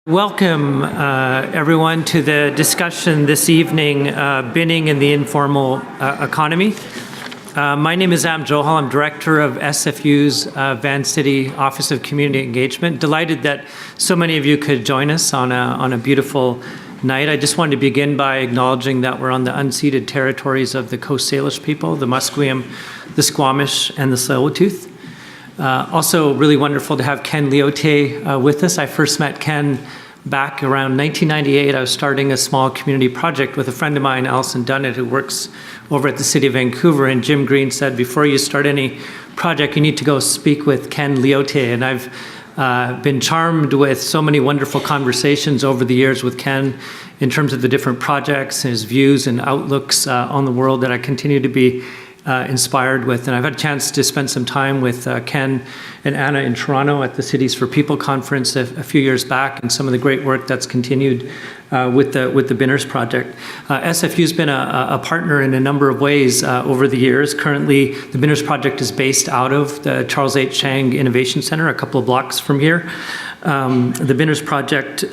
Welcome, everyone, to the discussion this evening, Binning in the Informal Economy. My name is Am Johal. I'm Director of SFU's Vancity Office of Community Engagement. Delighted that so many of you could join us on a beautiful night. I just wanted to begin by acknowledging that we're on the unceded territories of the Coast Salish people, the Musqueam, the Squamish, and the Tsleil-Waututh. Also really wonderful to have Ken Leote with us. I first met Ken back around 1998. I was starting a small community project with a friend of mine, Alison Dunnett, who works over at the City of Vancouver, and Jim Green said, before you start any project, you need to go speak with Ken Leote. And I've been charmed with so many wonderful conversations over the years with Ken in terms of the different projects, his views and outlooks on the world that I continue to be inspired with. And I've had a chance to spend some time with Ken and Anna in Toronto at the Cities for People conference a few years back, and some of the great work that's continued with the Binners Project. SFU's been a partner in a number of ways over the years. Currently, the Binners Project is based out of the Charles H. Chang Innovation Center, a couple of blocks from here. The Binners Project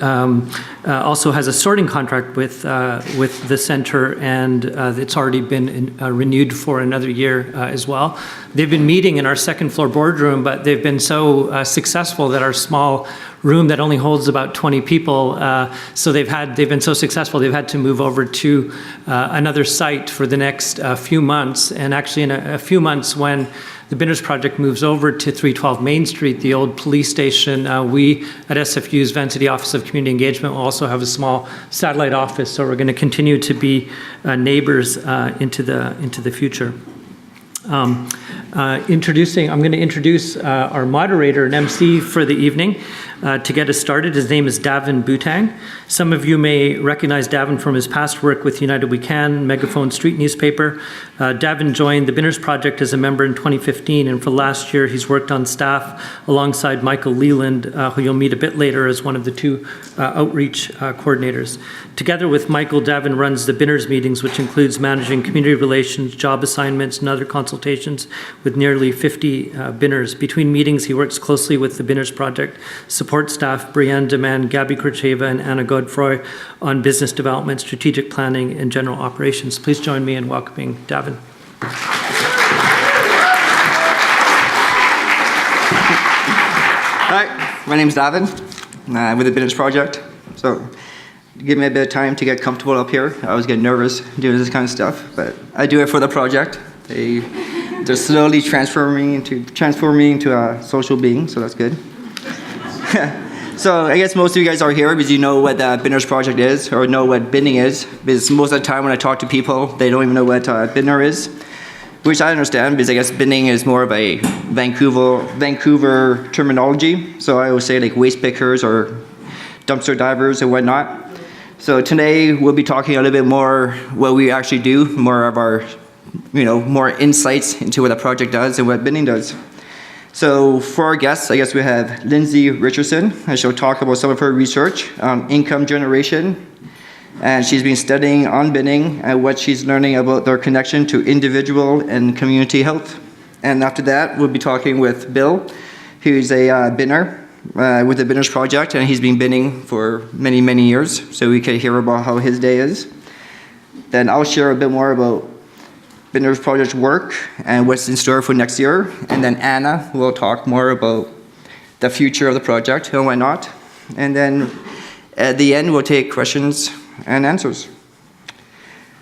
also has a sorting contract with the center, and it's already been renewed for another year as well. They've been meeting in our second floor boardroom, but they've been so successful that our small room that only holds about 20 people, so they've been so successful they've had to move over to another site for the next few months. And actually in a few months, when the Binners Project moves over to 312 Main Street, the old police station, we at SFU's Vancity Office of Community Engagement will also have a small satellite office, so we're going to continue to be neighbors into the future. I'm going to introduce our moderator and Emcee for the evening. To get us started, his name is Davin Boutang. Some of you may recognize Davin from his past work with United We Can, Megaphone Street newspaper. Davin joined the Binners Project as a member in 2015, and for last year he's worked on staff alongside Michael Leland, who you'll meet a bit later as one of the two outreach coordinators. Together with Michael, Davin runs the Binners meetings, which includes managing community relations, job assignments, and other consultations with nearly 50 Binners. Between meetings, he works closely with the Binners Project support staff, Brianne Demand, Gabby Kracheva, and Anna Godefroy on business development, strategic planning, and general operations. Please join me in welcoming Davin. Hi, my name's Davin. I'm with the Binners Project. So give me a bit of time to get comfortable up here. I always get nervous doing this kind of stuff, but I do it for the project. They're slowly transforming me into a social being, so that's good. So I guess most of you guys are here because you know what the Binners Project is, or know what binning is, because most of the time when I talk to people, they don't even know what binner is, which I understand, because I guess binning is more of a Vancouver terminology. So I always say like waste pickers or dumpster divers and whatnot. So today we'll be talking a little bit more what we actually do, more of our, more insights into what the project does and what binning does. So for our guests, I guess we have Lindsay Richardson, and she'll talk about some of her research on income generation. And she's been studying on binning and what she's learning about their connection to individual and community health. And after that, we'll be talking with Bill, who's a binner with the Binners Project, and he's been binning for many, many years, so we can hear about how his day is. Then I'll share a bit more about Binners Project work and what's in store for next year. And then Anna will talk more about the future of the project and whatnot. And then at the end, we'll take questions and answers.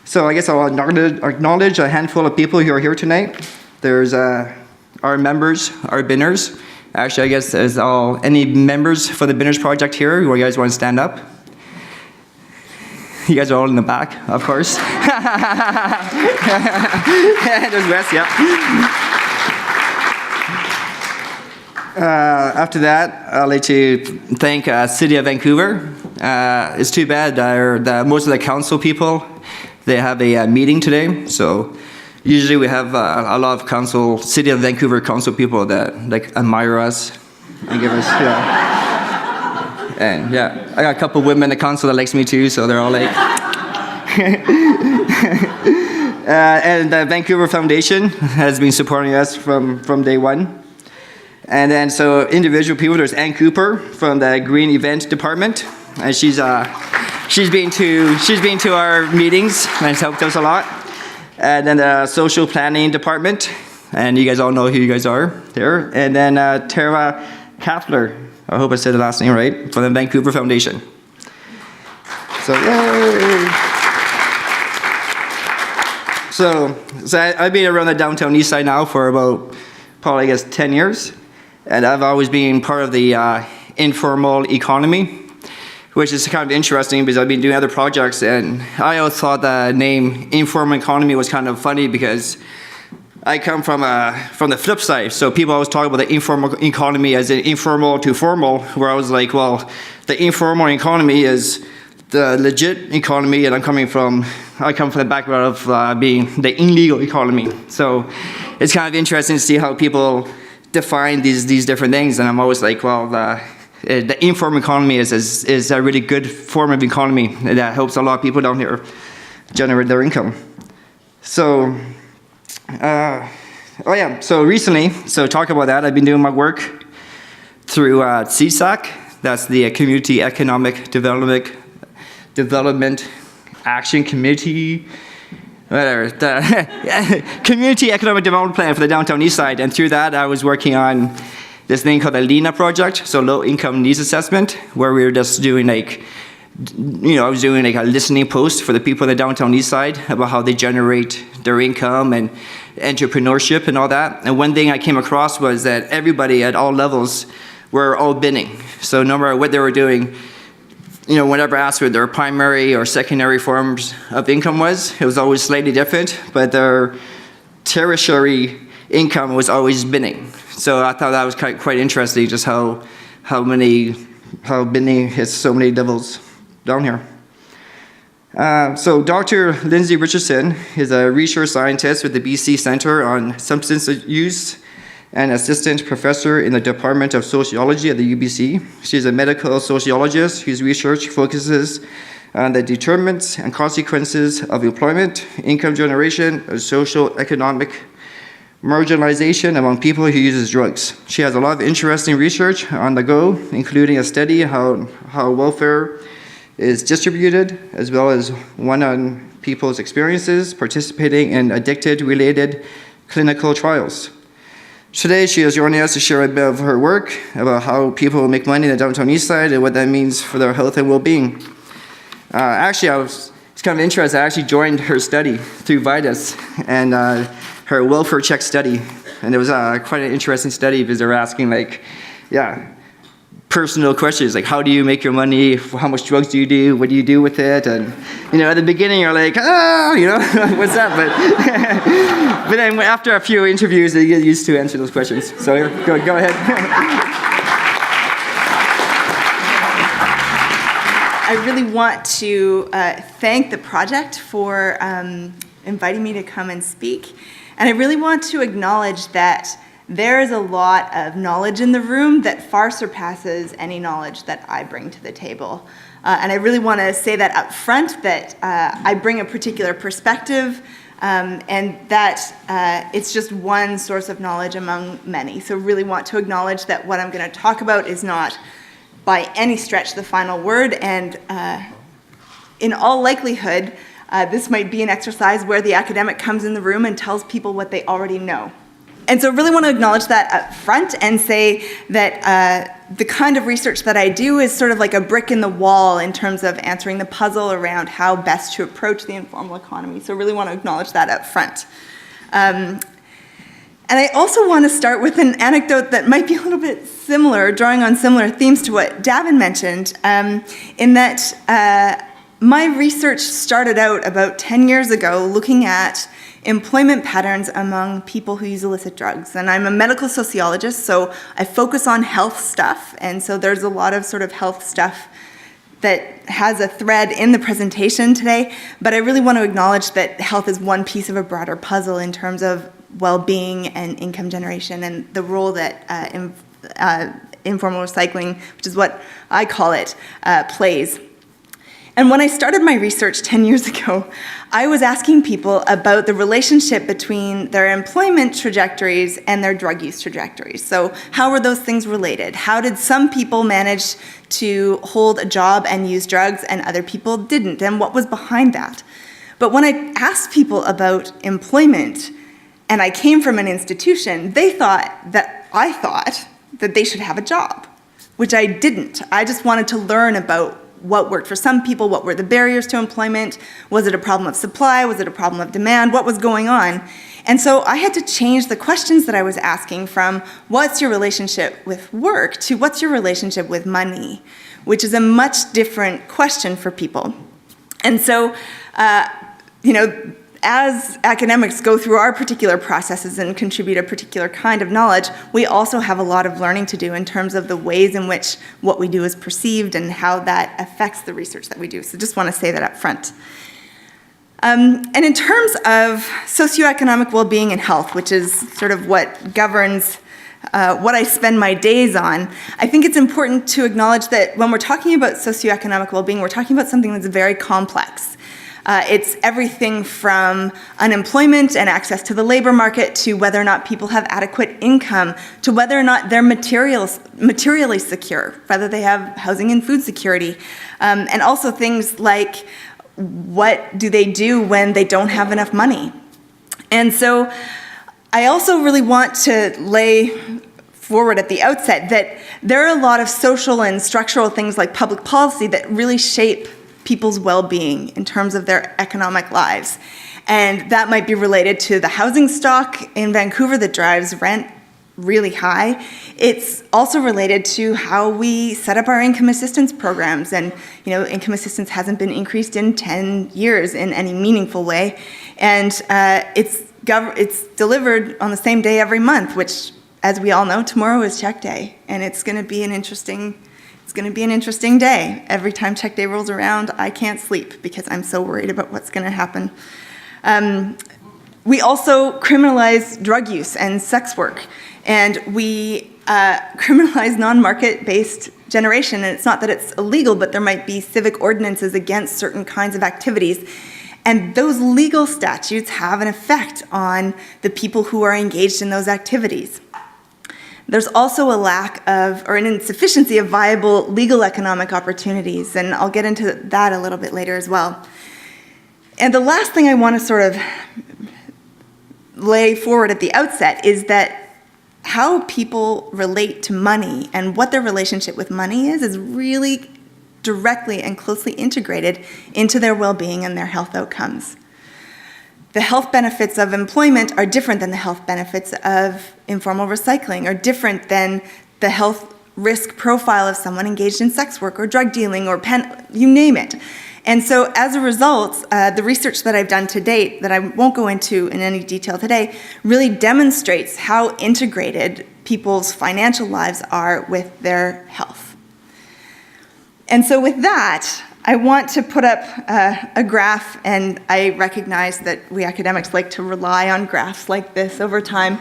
So I guess I'll acknowledge a handful of people who are here tonight. There's our members, our Binners. Actually, I guess there's any members for the Binners Project here who you guys want to stand up? You guys are all in the back, of course. There's Wes, yeah. After that, I'd like to thank City of Vancouver. It's too bad that most of the council people, they have a meeting today. So usually we have a lot of City of Vancouver council people that admire us and give us, And yeah, I got a couple of women in the council that likes me too, so they're all like. And the Vancouver Foundation has been supporting us from day one. And then so individual people, there's Ann Cooper from the Green Event Department. and she's been to our meetings and has helped us a lot. And then the social planning department, and you guys all know who you guys are there. And then Tara Kaffler, I hope I said the last name right, from the Vancouver Foundation. So yay! So I've been around the downtown east side now for about probably, I guess, 10 years. And I've always been part of the informal economy, which is kind of interesting because I've been doing other projects, and I always thought the name informal economy was kind of funny because I come from the flip side. So people always talk about the informal economy as in informal to formal, where I was like, well, the informal economy is the legit economy, and I come from the background of being the illegal economy. So it's kind of interesting to see how people define these different things, and I'm always like, well, the informal economy is a really good form of economy that helps a lot of people down here generate their income. So, so recently, talk about that, I've been doing my work through CSAC, that's the Community Economic Development Action Committee, whatever, the Community Economic Development Plan for the Downtown East Side, and through that I was working on this thing called the LINA project, so Low Income Needs Assessment, where we were just doing I was doing a listening post for the people in the Downtown East Side about how they generate their income and entrepreneurship and all that. And one thing I came across was that everybody at all levels were all binning. So no matter what they were doing, whenever asked what their primary or secondary forms of income was, it was always slightly different, but their tertiary income was always binning. So I thought that was quite interesting, just how binning hits so many levels down here. So Dr. Lindsay Richardson is a research scientist with the BC Centre on Substance Use and assistant professor in the Department of Sociology at the UBC. She's a medical sociologist whose research focuses on the determinants and consequences of employment, income generation, and social economic marginalization among people who uses drugs. She has a lot of interesting research on the go, including a study how welfare is distributed, as well as one on people's experiences participating in addicted-related clinical trials. Today, she is joining us to share a bit of her work about how people make money in the Downtown East Side and what that means for their health and well-being. It's kind of interesting. I actually joined her study through Vitus and her welfare check study, and it was quite an interesting study because they were asking personal questions like, how do you make your money, how much drugs do you do, what do you do with it, and at the beginning you're like, what's that, but then after a few interviews you get used to answer those questions. So here, go ahead. I really want to thank the project for inviting me to come and speak. And I really want to acknowledge that there is a lot of knowledge in the room that far surpasses any knowledge that I bring to the table. And I really want to say that up front, that I bring a particular perspective and that it's just one source of knowledge among many. So really want to acknowledge that what I'm going to talk about is not by any stretch the final word, and in all likelihood, this might be an exercise where the academic comes in the room and tells people what they already know. And so I really want to acknowledge that up front and say that the kind of research that I do is sort of like a brick in the wall in terms of answering the puzzle around how best to approach the informal economy. So I really want to acknowledge that up front. And I also want to start with an anecdote that might be a little bit similar, drawing on similar themes to what Davin mentioned, in that my research started out about 10 years ago looking at employment patterns among people who use illicit drugs. And I'm a medical sociologist, so I focus on health stuff, and so there's a lot of sort of health stuff that has a thread in the presentation today, but I really want to acknowledge that health is one piece of a broader puzzle in terms of well-being and income generation and the role that informal recycling, which is what I call it, plays. And when I started my research 10 years ago, I was asking people about the relationship between their employment trajectories and their drug use trajectories. So how were those things related? How did some people manage to hold a job and use drugs and other people didn't? And what was behind that? But when I asked people about employment, and I came from an institution, I thought that they should have a job, which I didn't. I just wanted to learn about what worked for some people, what were the barriers to employment, was it a problem of supply, was it a problem of demand, what was going on? And so I had to change the questions that I was asking from what's your relationship with work to what's your relationship with money, which is a much different question for people. And so, as academics go through our particular processes and contribute a particular kind of knowledge, we also have a lot of learning to do in terms of the ways in which what we do is perceived and how that affects the research that we do. So just want to say that up front. And in terms of socioeconomic well-being and health, which is sort of what governs what I spend my days on, I think it's important to acknowledge that when we're talking about socioeconomic well-being, we're talking about something that's very complex. It's everything from unemployment and access to the labor market to whether or not people have adequate income to whether or not they're materially secure, whether they have housing and food security, and also things like what do they do when they don't have enough money. And so I also really want to lay forward at the outset that there are a lot of social and structural things like public policy that really shape people's well-being in terms of their economic lives. And that might be related to the housing stock in Vancouver that drives rent really high. It's also related to how we set up our income assistance programs. And income assistance hasn't been increased in 10 years in any meaningful way. And it's delivered on the same day every month, which, as we all know, tomorrow is check day. And it's going to be an interesting day. Every time check day rolls around, I can't sleep because I'm so worried about what's going to happen. We also criminalize drug use and sex work, and we criminalize non-market-based generation. And it's not that it's illegal, but there might be civic ordinances against certain kinds of activities. And those legal statutes have an effect on the people who are engaged in those activities. There's also a lack of, or an insufficiency of viable legal economic opportunities, and I'll get into that a little bit later as well. And the last thing I want to sort of lay forward at the outset is that how people relate to money and what their relationship with money is really directly and closely integrated into their well-being and their health outcomes. The health benefits of employment are different than the health benefits of informal recycling, or different than the health risk profile of someone engaged in sex work or drug dealing or you name it. And so as a result, the research that I've done to date, that I won't go into in any detail today, really demonstrates how integrated people's financial lives are with their health. And so with that, I want to put up a graph, and I recognize that we academics like to rely on graphs like this over time.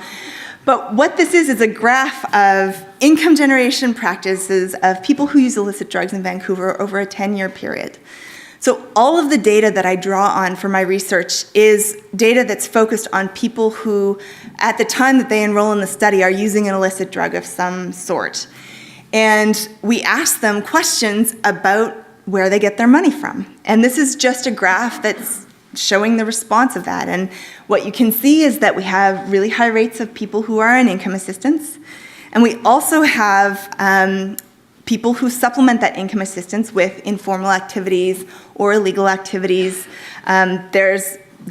But what this is a graph of income generation practices of people who use illicit drugs in Vancouver over a 10-year period. So all of the data that I draw on for my research is data that's focused on people who, at the time that they enroll in the study, are using an illicit drug of some sort. And we ask them questions about where they get their money from. And this is just a graph that's showing the response of that. And what you can see is that we have really high rates of people who are on income assistance. And we also have people who supplement that income assistance with informal activities or illegal activities. There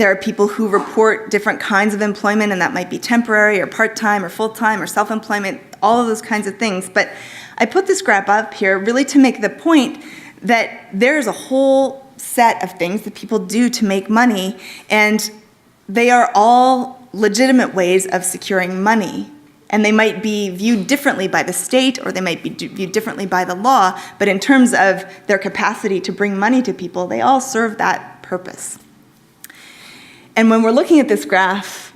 are people who report different kinds of employment, and that might be temporary or part-time or full-time or self-employment, all of those kinds of things. But I put this graph up here really to make the point that there's a whole set of things that people do to make money, and they are all legitimate ways of securing money. And they might be viewed differently by the state, or they might be viewed differently by the law, but in terms of their capacity to bring money to people, they all serve that purpose. And when we're looking at this graph,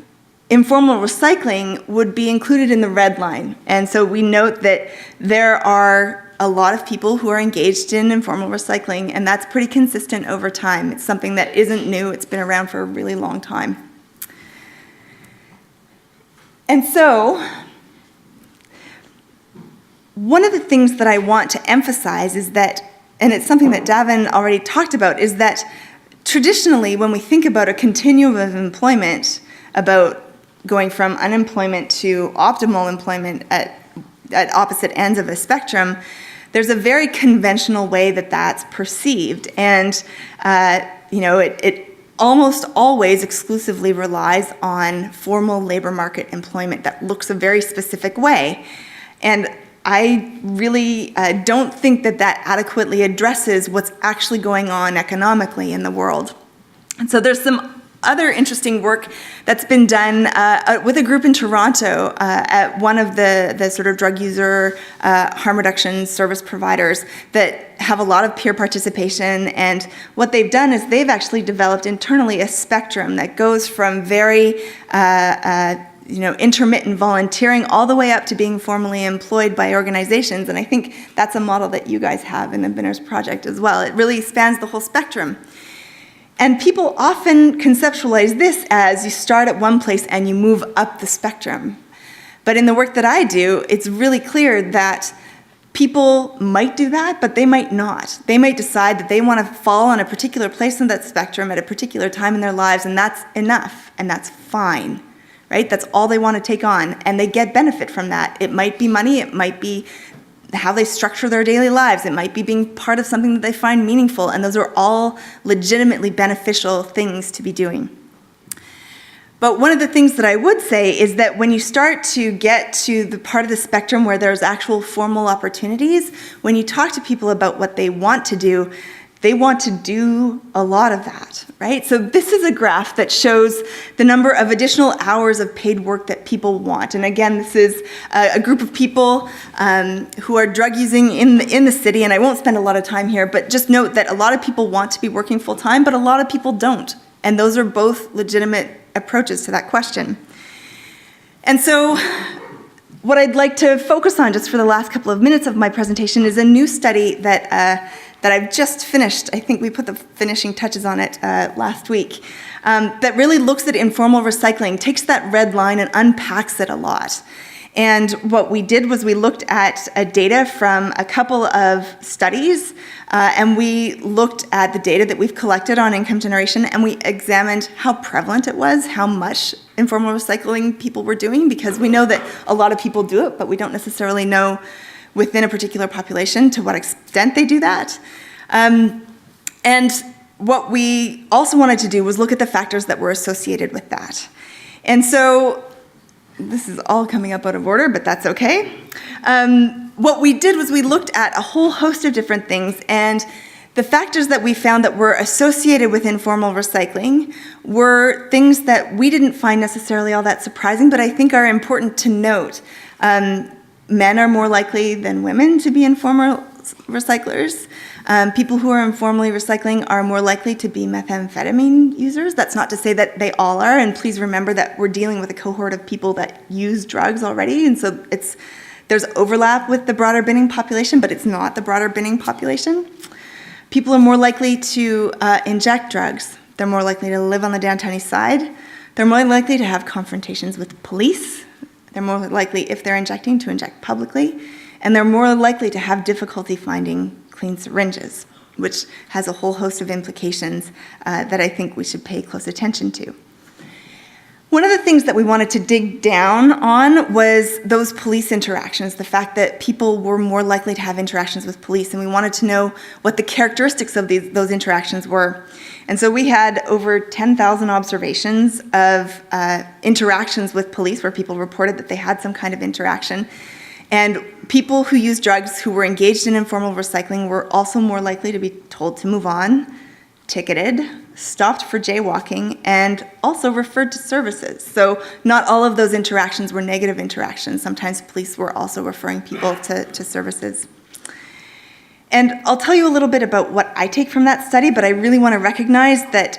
informal recycling would be included in the red line. And so we note that there are a lot of people who are engaged in informal recycling, and that's pretty consistent over time. It's something that isn't new. It's been around for a really long time. And so, one of the things that I want to emphasize is that, and it's something that Davin already talked about, is that traditionally, when we think about a continuum of employment, about going from unemployment to optimal employment at opposite ends of a spectrum, there's a very conventional way that that's perceived. And, it almost always exclusively relies on formal labor market employment that looks a very specific way. And I really don't think that that adequately addresses what's actually going on economically in the world. And so there's some other interesting work that's been done with a group in Toronto at one of the sort of drug user harm reduction service providers that have a lot of peer participation. And what they've done is they've actually developed internally a spectrum that goes from very intermittent volunteering all the way up to being formally employed by organizations. And I think that's a model that you guys have in the Binners Project as well. It really spans the whole spectrum. And people often conceptualize this as you start at one place and you move up the spectrum. But in the work that I do, it's really clear that people might do that, but they might not. They might decide that they want to fall on a particular place in that spectrum at a particular time in their lives, and that's enough, and that's fine, right? That's all they want to take on, and they get benefit from that. It might be money, it might be how they structure their daily lives. It might be being part of something that they find meaningful, and those are all legitimately beneficial things to be doing. But one of the things that I would say is that when you start to get to the part of the spectrum where there's actual formal opportunities, when you talk to people about what they want to do, they want to do a lot of that, right? So this is a graph that shows the number of additional hours of paid work that people want. And again, this is a group of people who are drug using in the city, and I won't spend a lot of time here, but just note that a lot of people want to be working full time, but a lot of people don't. And those are both legitimate approaches to that question. And so what I'd like to focus on just for the last couple of minutes of my presentation is a new study that I've just finished. I think we put the finishing touches on it last week, that really looks at informal recycling, takes that red line and unpacks it a lot. And what we did was we looked at data from a couple of studies, and we looked at the data that we've collected on income generation, and we examined how prevalent it was, how much informal recycling people were doing, because we know that a lot of people do it, but we don't necessarily know within a particular population to what extent they do that. And what we also wanted to do was look at the factors that were associated with that. And so this is all coming up out of order, but that's okay. What we did was we looked at a whole host of different things, and the factors that we found that were associated with informal recycling were things that we didn't find necessarily all that surprising, but I think are important to note. Men are more likely than women to be informal recyclers. People who are informally recycling are more likely to be methamphetamine users. That's not to say that they all are, and please remember that we're dealing with a cohort of people that use drugs already, and so there's overlap with the broader binning population, but it's not the broader binning population. People are more likely to inject drugs. They're more likely to live on the downtown east side. They're more likely to have confrontations with police. They're more likely, if they're injecting, to inject publicly. And they're more likely to have difficulty finding clean syringes, which has a whole host of implications that I think we should pay close attention to. One of the things that we wanted to dig down on was those police interactions, the fact that people were more likely to have interactions with police, and we wanted to know what the characteristics of those interactions were. And so we had over 10,000 observations of interactions with police where people reported that they had some kind of interaction. And people who use drugs who were engaged in informal recycling were also more likely to be told to move on, ticketed, stopped for jaywalking, and also referred to services. So not all of those interactions were negative interactions. Sometimes police were also referring people to services. And I'll tell you a little bit about what I take from that study, but I really want to recognize that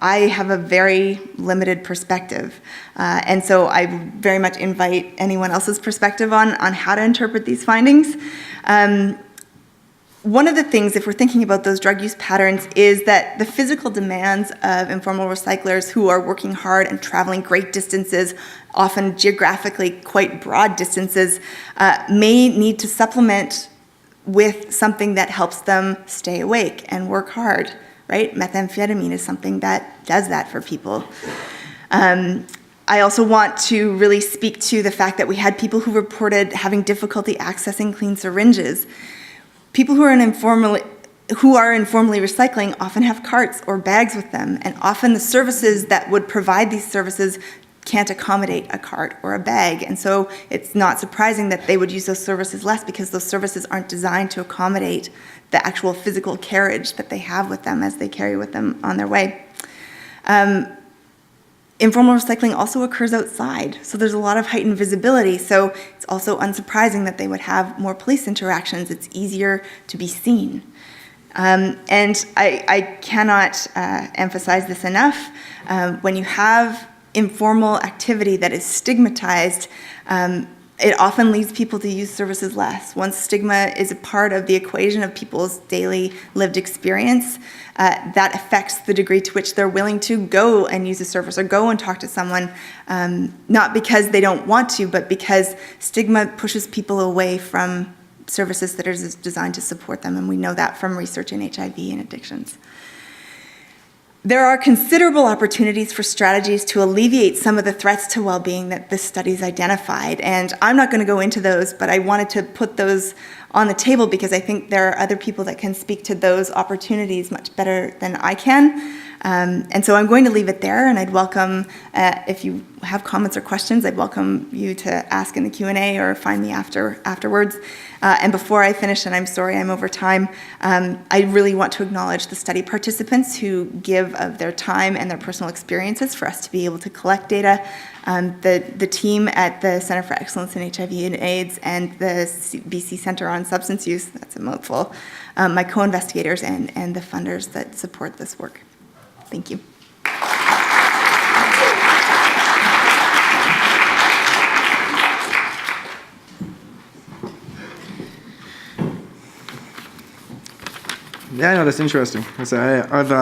I have a very limited perspective. And so I very much invite anyone else's perspective on how to interpret these findings. One of the things, if we're thinking about those drug use patterns, is that the physical demands of informal recyclers who are working hard and traveling great distances, often geographically quite broad distances, may need to supplement with something that helps them stay awake and work hard, right? Methamphetamine is something that does that for people. I also want to really speak to the fact that we had people who reported having difficulty accessing clean syringes. People who are informally recycling often have carts or bags with them, and often the services that would provide these services can't accommodate a cart or a bag. And so it's not surprising that they would use those services less, because those services aren't designed to accommodate the actual physical carriage that they have with them as they carry with them on their way. Informal recycling also occurs outside, so there's a lot of heightened visibility, so it's also unsurprising that they would have more police interactions. It's easier to be seen. And I cannot emphasize this enough. When you have informal activity that is stigmatized, it often leads people to use services less. Once stigma is a part of the equation of people's daily lived experience, that affects the degree to which they're willing to go and use a service or go and talk to someone, not because they don't want to, but because stigma pushes people away from services that are designed to support them, and we know that from research in HIV and addictions. There are considerable opportunities for strategies to alleviate some of the threats to well-being that this study's identified, and I'm not going to go into those, but I wanted to put those on the table because I think there are other people that can speak to those opportunities much better than I can. And so I'm going to leave it there, and I'd welcome, if you have comments or questions, I'd welcome you to ask in the Q&A or find me afterwards. And before I finish, and I'm sorry I'm over time, I really want to acknowledge the study participants who give of their time and their personal experiences for us to be able to collect data. The team at the Center for Excellence in HIV and AIDS and the BC Center on Substance Use, that's a mouthful, my co-investigators and the funders that support this work. Thank you. Yeah, no, that's interesting. So I've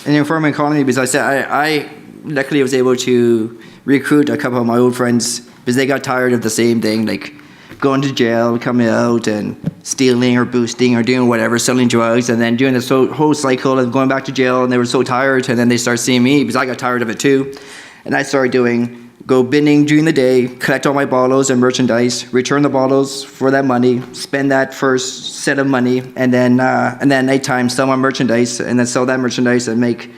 in the informal economy, because I said I luckily was able to recruit a couple of my old friends because they got tired of the same thing, like going to jail, coming out and stealing or boosting or doing whatever, selling drugs, and then doing this whole cycle of going back to jail, and they were so tired, and then they started seeing me because I got tired of it too. And I started go binning during the day, collect all my bottles and merchandise, return the bottles for that money, spend that first set of money, and then nighttime sell my merchandise, and then sell that merchandise and make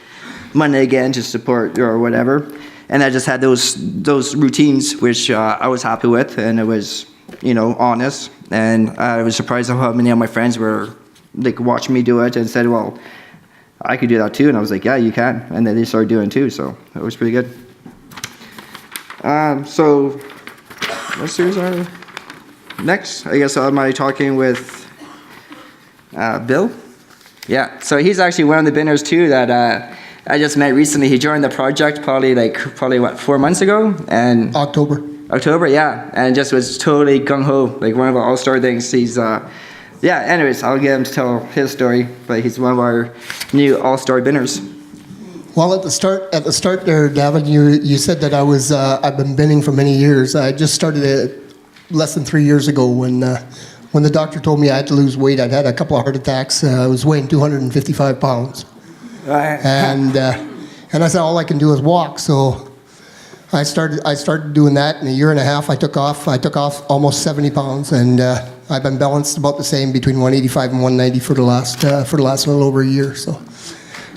money again to support or whatever. And I just had those routines, which I was happy with, and it was, honest. And I was surprised at how many of my friends were watching me do it and said, well, I could do that too. And I was like, yeah, you can. And then they started doing it too, so it was pretty good. So what series are next? I guess am I talking with Bill? Yeah, so he's actually one of the binners too that I just met recently. He joined the project probably 4 months ago, and October, yeah, and just was totally gung-ho, one of our all-star things. He's anyways, I'll get him to tell his story, but he's one of our new all-star binners. Well, at the start there, Davin, you said that I've been binning for many years. I just started it less than 3 years ago when the doctor told me I had to lose weight. I'd had a couple of heart attacks. I was weighing 255 pounds. And I said, all I can do is walk. So I started doing that. In a year and a half, I took off almost 70 pounds, and I've been balanced about the same between 185 and 190 for the last little over a year. So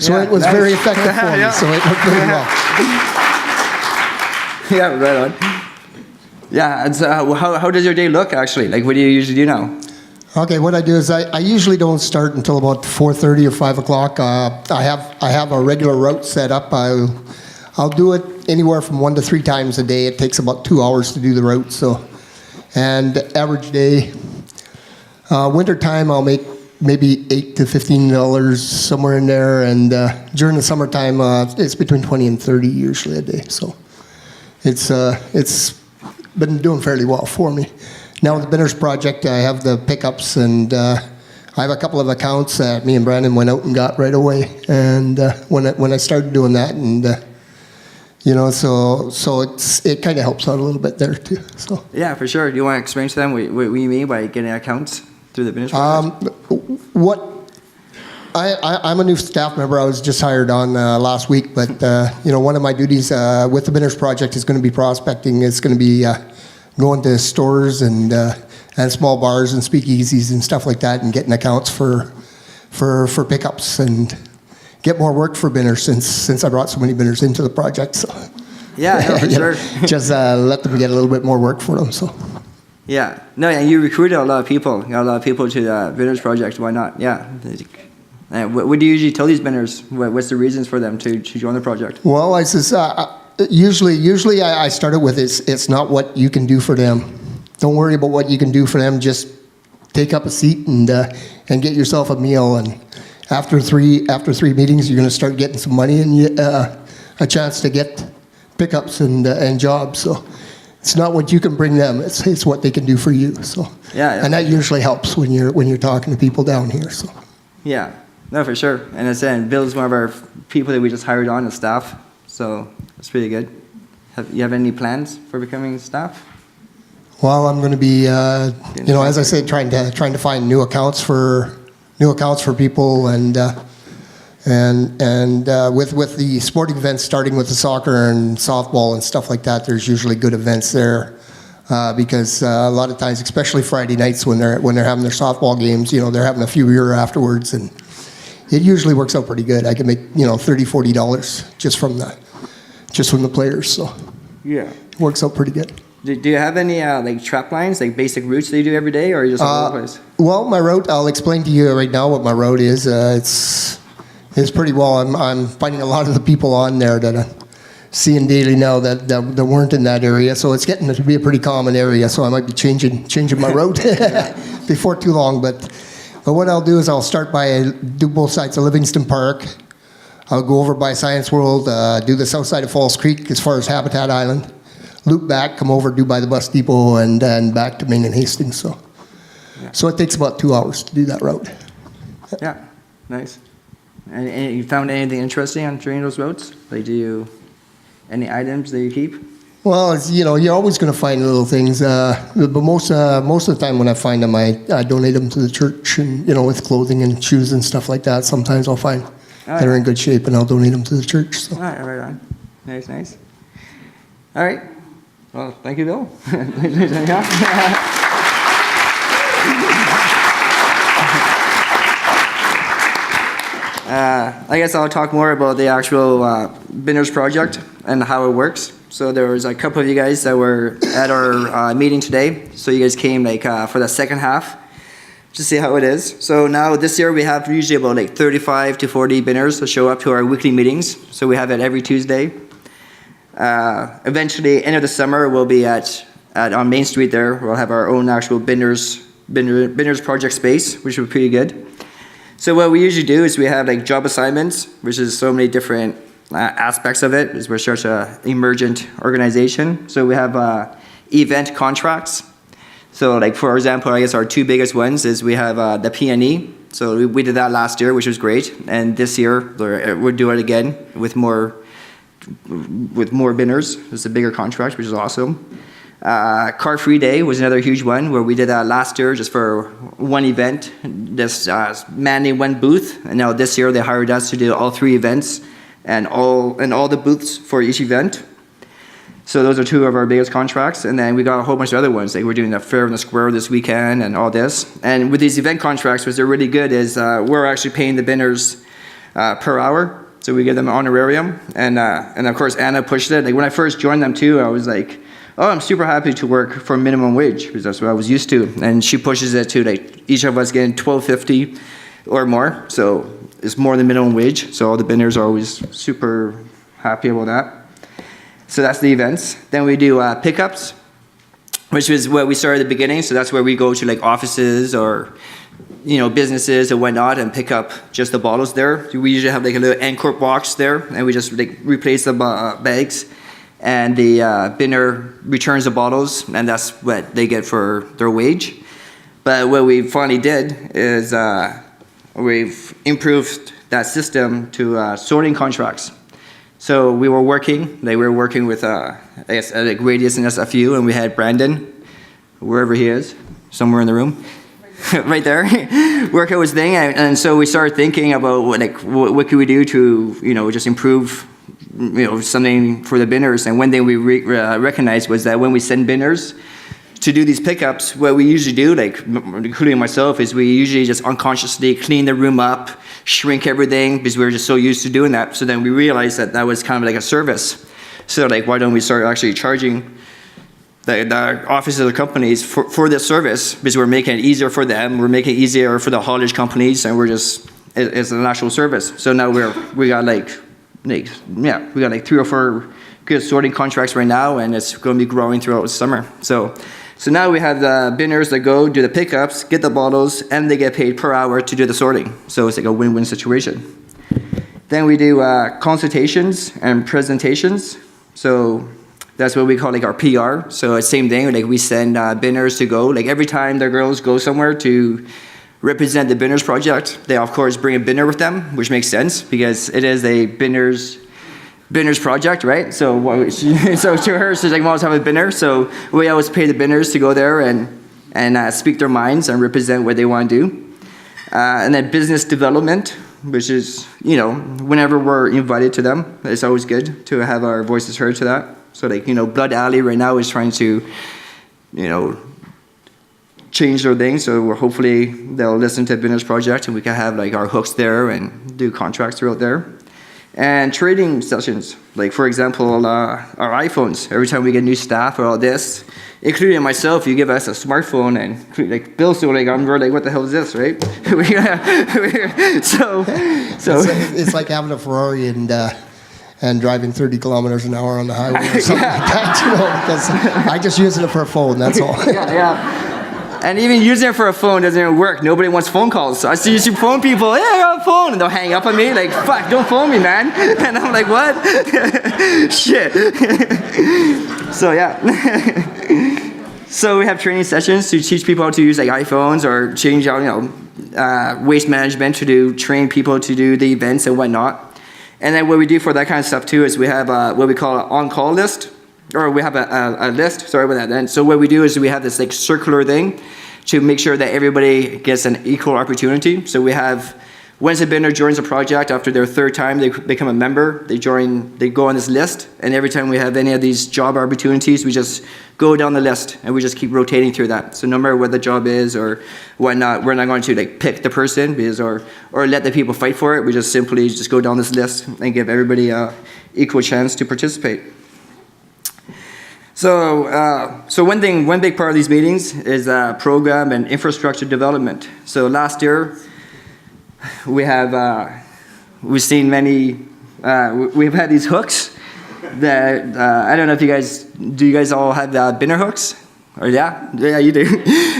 it was very effective for me. So it worked very well. Yeah, right on. Yeah, and so how does your day look actually? What do you usually do now? Okay, what I do is I usually don't start until about 4:30 or 5 o'clock. I have a regular route set up. I'll do it anywhere from 1 to 3 times a day. It takes about 2 hours to do the route. So, and average day, winter time I'll make maybe $8 to $15 somewhere in there, and during the summertime, it's between 20 and 30 usually a day. So it's been doing fairly well for me. Now with the Binners project, I have the pickups, and I have a couple of accounts that me and Brandon went out and got right away. And when I started doing that, and so it kind of helps out a little bit there too. So Yeah, for sure. Do you want to explain to them what you mean by getting accounts through the Binners project? I'm a new staff member. I was just hired on last week, but one of my duties with the Binners project is going to be prospecting. It's going to be going to stores and small bars and speakeasies and stuff like that, and getting accounts for pickups and get more work for Binners since I brought so many Binners into the project. So Yeah, no, for sure. just let them get a little bit more work for them. So. Yeah. No, and you recruited a lot of people. You got a lot of people to the Binners project. Why not? Yeah. What do you usually tell these Binners? What's the reasons for them to join the project? Well, I says usually I start it with it's not what you can do for them. Don't worry about what you can do for them. Just take up a seat and get yourself a meal. And after three meetings, you're going to start getting some money and a chance to get pickups and jobs. So it's not what you can bring them. It's what they can do for you. So Yeah. And that usually helps when you're talking to people down here. So Yeah. No, for sure. And as I said, Bill's one of our people that we just hired on as staff. So it's pretty good. You have any plans for becoming staff? well, I'm going to be as I said, trying to find new accounts for people and with the sporting events starting with the soccer and softball and stuff like that, there's usually good events there because a lot of times, especially Friday nights when they're having their softball games, they're having a few beer afterwards, and it usually works out pretty good. I can make $30-$40 just from the players, so Yeah. it works out pretty good. Do you have any trap lines, like basic routes that you do every day, or are you just all over the place? Well, my route, I'll explain to you right now what my route is. It's pretty well. I'm finding a lot of the people on there that I'm seeing daily now that weren't in that area. So it's getting to be a pretty common area. So I might be changing my route before too long. But what I'll do is I'll start by do both sides of Livingston Park. I'll go over by Science World, do the south side of Falls Creek as far as Habitat Island. Loop back, come over, do by the bus depot, and then back to Main and Hastings. So it takes about 2 hours to do that route. Yeah. Nice. And you found anything interesting on during those routes? Any items that you keep? Well, you're always going to find little things, but most of the time when I find them, I donate them to the church, and with clothing and shoes and stuff like that. Sometimes I'll find that are in good shape, and I'll donate them to the church. So. All right, right on. Nice. All right. Well, thank you, Bill. I guess I'll talk more about the actual Binners project and how it works. So there was a couple of you guys that were at our meeting today. So you guys came for the second half to see how it is. So now this year we have usually about 35 to 40 Binners that show up to our weekly meetings. So we have it every Tuesday. Eventually, end of the summer, we'll be on Main Street there. We'll have our own actual Binners project space, which will be pretty good. So what we usually do is we have job assignments, which is so many different aspects of it, as we're such an emergent organization. So we have event contracts. So for example, I guess our two biggest ones is we have the PNE. So we did that last year, which was great. And this year, we'll do it again with more Binners. It's a bigger contract, which is awesome. Car Free Day was another huge one where we did that last year just for one event, just manning one booth. And now this year they hired us to do all three events and all the booths for each event. So those are two of our biggest contracts. And then we got a whole bunch of other ones. We're doing the Fair in the Square this weekend and all this. And with these event contracts, what they're really good is we're actually paying the Binners per hour. So we give them an honorarium. And of course, Anna pushed it. When I first joined them too, I was like, oh, I'm super happy to work for minimum wage because that's what I was used to. And she pushes it to each of us getting $12.50 or more. So it's more than minimum wage. So all the Binners are always super happy about that. So that's the events. Then we do pickups, which is where we started at the beginning. So that's where we go to offices or businesses and whatnot and pick up just the bottles there. We usually have like a little Encore box there, and we just like replace the bags, and the binner returns the bottles, and that's what they get for their wage. But what we finally did is we've improved that system to sorting contracts. So we were working with I guess like Radius and SFU, and we had Brandon, wherever he is, somewhere in the room. Right there, work out his thing, and so we started thinking about what could we do to just improve something for the binners. And one thing we recognized was that when we send binners to do these pickups, what we usually do, like including myself, is we usually just unconsciously clean the room up, shrink everything, because we were just so used to doing that. So then we realized that was kind of like a service. So like, why don't we start actually charging the offices of the companies for this service, because we're making it easier for them, we're making it easier for the haulage companies, and it's an actual service. So now we got like 3 or 4 good sorting contracts right now, and it's going to be growing throughout the summer. So now we have the binners that go do the pickups, get the bottles, and they get paid per hour to do the sorting. So it's like a win-win situation. Then we do consultations and presentations. So that's what we call like our PR. So it's same thing, like we send binners to go, like every time the girls go somewhere to represent the binners project, they of course bring a binner with them, which makes sense because it is a binners project, right? So to her, she's like, "Mom, have a binner." So we always pay the binners to go there and speak their minds and represent what they want to do. And then business development, which is, whenever we're invited to them, it's always good to have our voices heard to that. So like, Blood Alley right now is trying to, change their thing. So hopefully they'll listen to Binners Project and we can have like our hooks there and do contracts throughout there. And trading sessions, like for example, our iPhones. Every time we get new staff or all this, including myself, you give us a smartphone and like Bill's still like, we're like, what the hell is this, right? so it's like having a Ferrari and driving 30 kilometers an hour on the highway or something like that, because I just use it for a phone, that's all. Yeah. And even using it for a phone doesn't even work. Nobody wants phone calls. So I see you phone people, "Hey, I got a phone," and they'll hang up on me like, "Fuck, don't phone me, man." And I'm like, "What?" Shit. So yeah. So we have training sessions to teach people how to use like iPhones or change out, waste management to train people to do the events and whatnot. And then what we do for that kind of stuff too is we have what we call an on-call list. Or we have a list, sorry about that. And so what we do is we have this like circular thing to make sure that everybody gets an equal opportunity. So we have, once a binner joins a project, after their 3rd time they become a member, they go on this list, and every time we have any of these job opportunities, we just go down the list and we just keep rotating through that. So no matter what the job is or whatnot, we're not going to like pick the person or let the people fight for it. We just simply just go down this list and give everybody an equal chance to participate. So one big part of these meetings is program and infrastructure development. So last year, we've seen many, we've had these hooks that, I don't know if do you guys all have the binner hooks? Or yeah, you do.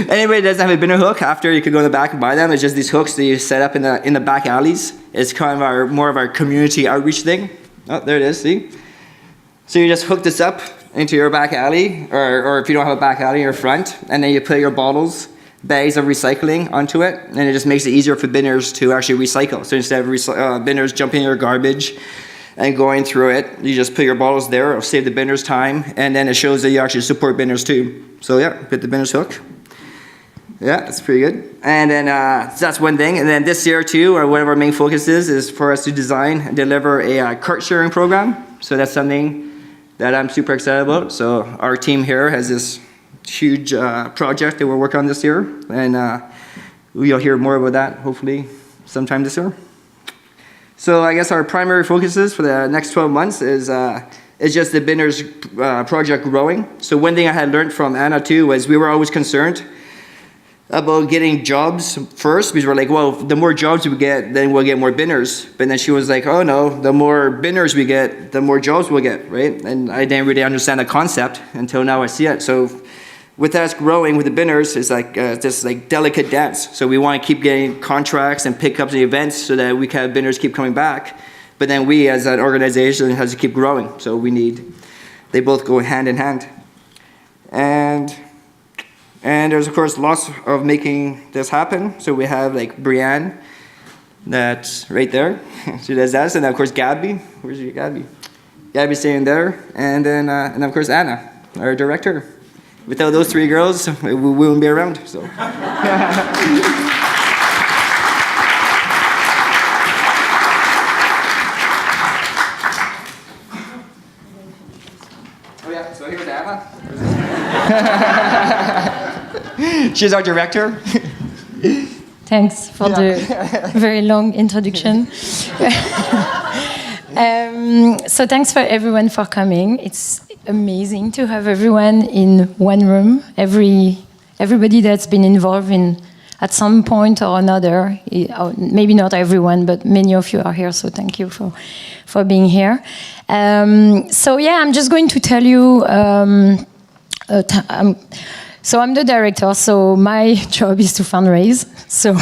Anybody that doesn't have a binner hook, after you could go in the back and buy them. It's just these hooks that you set up in the back alleys. It's kind of more of our community outreach thing. Oh, there it is, see? So you just hook this up into your back alley, or if you don't have a back alley, your front, and then you put your bottles, bags of recycling onto it, and it just makes it easier for binners to actually recycle. So instead of binners jumping your garbage and going through it, you just put your bottles there, it'll save the binners time, and then it shows that you actually support binners too. So yeah, get the binners hook. Yeah, that's pretty good. And then so that's one thing. And then this year too, or one of our main focuses is for us to design and deliver a cart sharing program. So that's something that I'm super excited about. So our team here has this huge project that we're working on this year, and we'll hear more about that hopefully sometime this year. So I guess our primary focuses for the next 12 months is just the binners project growing. So one thing I had learned from Anna too was we were always concerned about getting jobs first, because we're like, well, the more jobs we get, then we'll get more binners. But then she was like, oh no, the more binners we get, the more jobs we'll get, right? And I didn't really understand the concept until now I see it. So with us growing with the binners, it's like this like delicate dance. So we want to keep getting contracts and pickups and events so that we can have binners keep coming back. But then we as an organization has to keep growing. So they both go hand in hand. And there's of course lots of making this happen. So we have like Brianne, that's right there. She does that. And of course Gabby. Where's your Gabby? Gabby's staying there. And then and of course Anna, our director. Without those three girls, we wouldn't be around. So. Oh yeah, so here's Anna. She's our director. Thanks for the very long introduction. So thanks for everyone for coming. It's amazing to have everyone in one room. Everybody that's been involved in at some point or another. Maybe not everyone, but many of you are here. So thank you for being here. So yeah, I'm just going to tell you. So I'm the director, so my job is to fundraise. So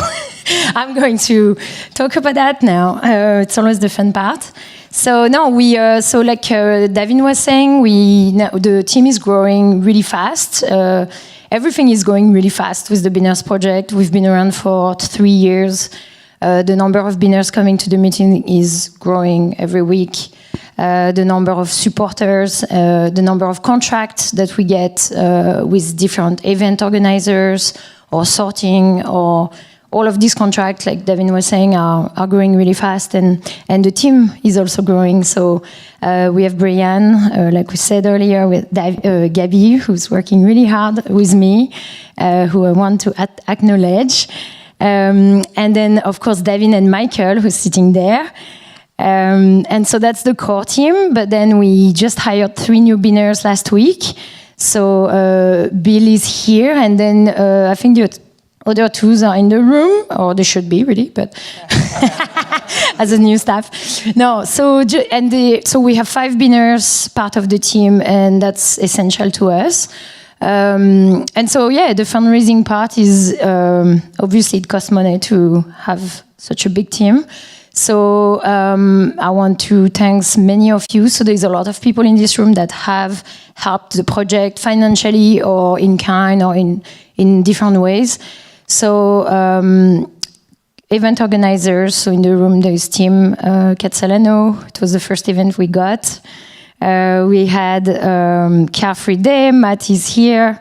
I'm going to talk about that now. It's always the fun part. So no, so like Davin was saying, the team is growing really fast. Everything is going really fast with the Binners project. We've been around for 3 years. The number of Binners coming to the meeting is growing every week. The number of supporters, the number of contracts that we get with different event organizers or sorting, or all of these contracts, like Davin was saying, are growing really fast, and the team is also growing. So we have Brianne, like we said earlier, with Gabby, who's working really hard with me, who I want to acknowledge. And then, of course, Davin and Michael, who's sitting there. And so that's the core team, but then we just hired 3 new Binners last week. So Bill is here, and then I think the other 2 are in the room, or they should be really, but as a new staff. No, so we have 5 Binners part of the team, and that's essential to us. And so yeah, the fundraising part is obviously it costs money to have such a big team. So I want to thank many of you. So there's a lot of people in this room that have helped the project financially or in kind or in different ways. So event organizers, so in the room there is Tim Catsalano. It was the first event we got. We had Carefree Day, Matt is here.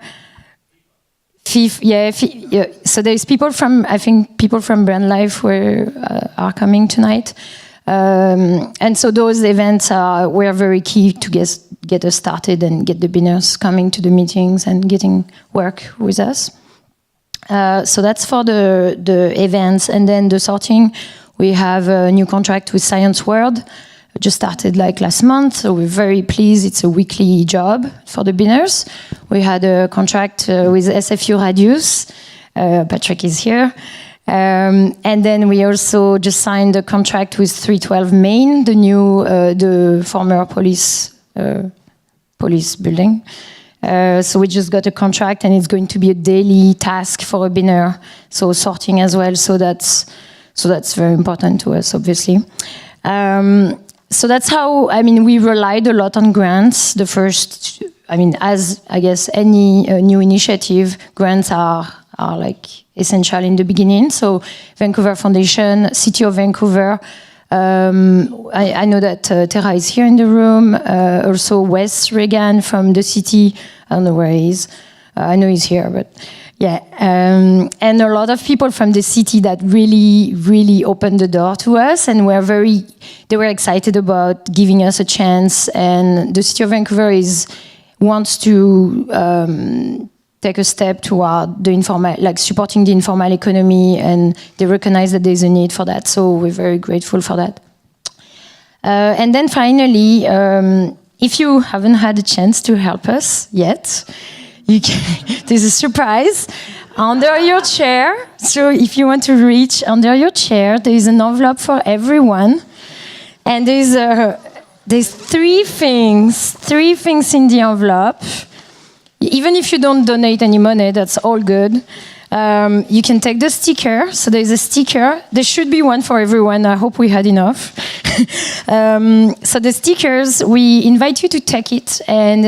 So there's people from, I think people from Brand Life are coming tonight. And so those events were very key to get us started and get the Binners coming to the meetings and getting work with us. So that's for the events. And then the sorting, we have a new contract with Science World. Just started like last month, so we're very pleased. It's a weekly job for the Binners. We had a contract with SFU Radius. Patrick is here. And then we also just signed a contract with 312 Main, the former police building. So we just got a contract, and it's going to be a daily task for a Binner, so sorting as well. So that's very important to us, obviously. So that's how, we relied a lot on grants. The first, as I guess any new initiative, grants are like essential in the beginning. So Vancouver Foundation, City of Vancouver, I know that Tara is here in the room, also Wes Reagan from the city, I don't know where he is, I know he's here, but yeah, and a lot of people from the city that really opened the door to us, and they were excited about giving us a chance. And the City of Vancouver wants to take a step toward the informal, like supporting the informal economy, and they recognize that there's a need for that. So we're very grateful for that. And then finally, if you haven't had a chance to help us yet, there's a surprise under your chair. So if you want to reach under your chair, there is an envelope for everyone. And there's 3 things in the envelope. even if you don't donate any money, that's all good. You can take the sticker. So there's a sticker. There should be one for everyone. I hope we had enough. So the stickers, we invite you to take it and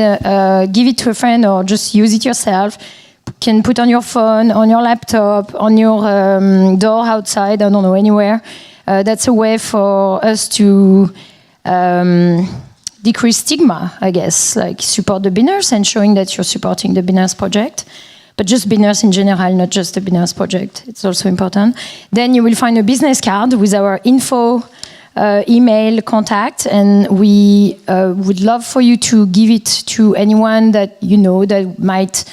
give it to a friend or just use it yourself. You can put on your phone, on your laptop, on your door outside, I don't know, anywhere. That's a way for us to decrease stigma, I guess, like support the Beaners and showing that you're supporting the Beaners project. But just Beaners in general, not just the Beaners project. It's also important. Then you will find a business card with our info, email, contact, and we would love for you to give it to anyone that you know that might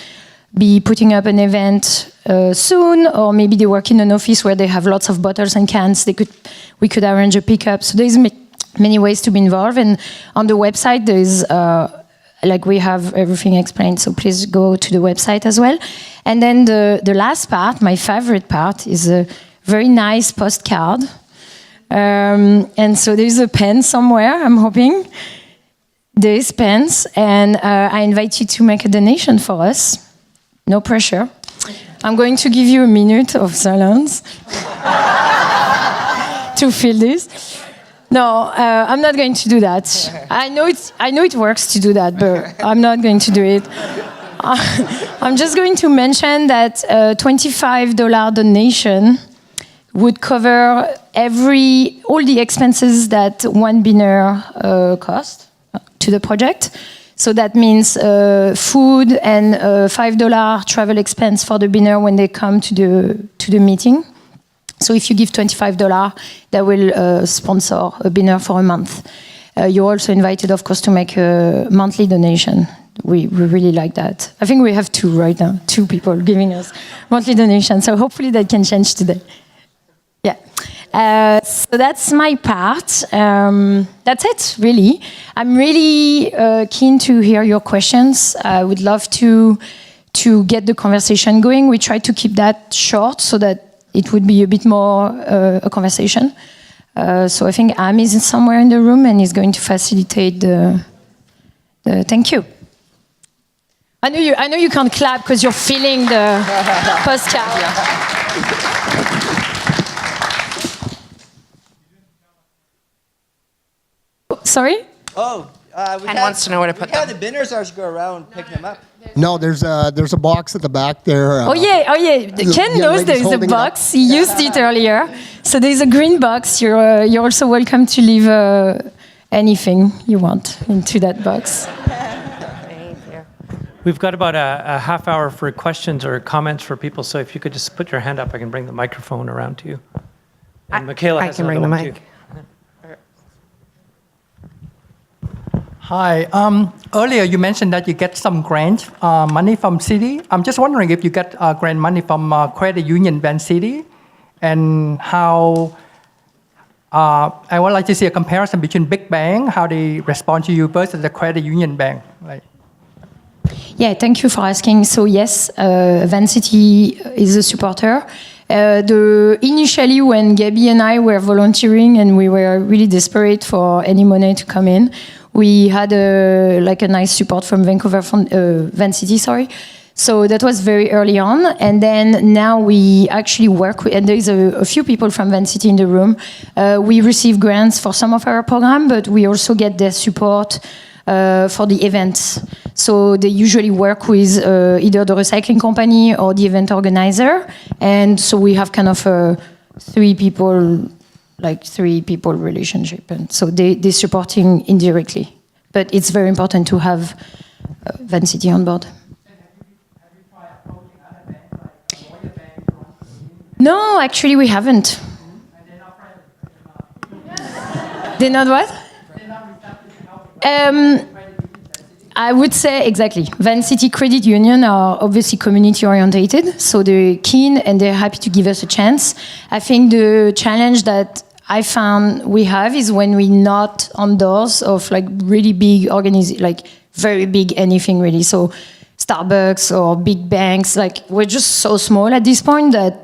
be putting up an event soon, or maybe they work in an office where they have lots of bottles and cans. We could arrange a pickup. So there's many ways to be involved, and on the website there's we have everything explained, so please go to the website as well. And then the last part, my favorite part, is a very nice postcard. And so there's a pen somewhere, I'm hoping. There is pens, and I invite you to make a donation for us. No pressure. I'm going to give you a minute of silence to feel this. No, I'm not going to do that. I know it works to do that, but I'm not going to do it. I'm just going to mention that a $25 donation would cover all the expenses that one Beaner cost to the project. So that means food and $5 travel expense for the Beaner when they come to the meeting. So if you give $25, that will sponsor a Beaner for a month. You're also invited, of course, to make a monthly donation. We really like that. I think we have two right now, 2 people giving us monthly donations. So hopefully that can change today. Yeah. So that's my part. That's it, really. I'm really keen to hear your questions. I would love to get the conversation going. We try to keep that short so that it would be a bit more a conversation. So I think Am is somewhere in the room and is going to facilitate the thank you. I know you can't clap because you're feeling the postcard. Sorry? Oh, Ken wants to know where to put them. The Beaners are to go around picking them up. No, there's a box at the back there. Oh yeah. Ken knows there is a box. He used it earlier. So there's a green box. You're also welcome to leave anything you want into that box. Thank you. We've got about a half hour for questions or comments for people. So if you could just put your hand up, I can bring the microphone around to you. And Michaela I has can bring another the one mic. too. Hi. Earlier you mentioned that you get some grant money from city. I'm just wondering if you get grant money from credit union Vancity, and how I would like to see a comparison between big bank, how they respond to you versus the credit union bank. Yeah, thank you for asking. So yes, Vancity is a supporter. Initially, when Gabby and I were volunteering and we were really desperate for any money to come in, we had a nice support from Vancouver, from Vancity, sorry. So that was very early on. And then now we actually work with, and there's a few people from Vancity in the room. We receive grants for some of our program, but we also get their support for the events. So they usually work with either the recycling company or the event organizer. And so we have kind of a three people relationship. And so they're supporting indirectly. But it's very important to have Vancity on board. No, actually we haven't. They're not what? I would say exactly. Vancity Credit Union are obviously community orientated, so they're keen and they're happy to give us a chance. I think the challenge that I found we have is when we're not on doors of really big very big anything really. So Starbucks or big banks, we're just so small at this point that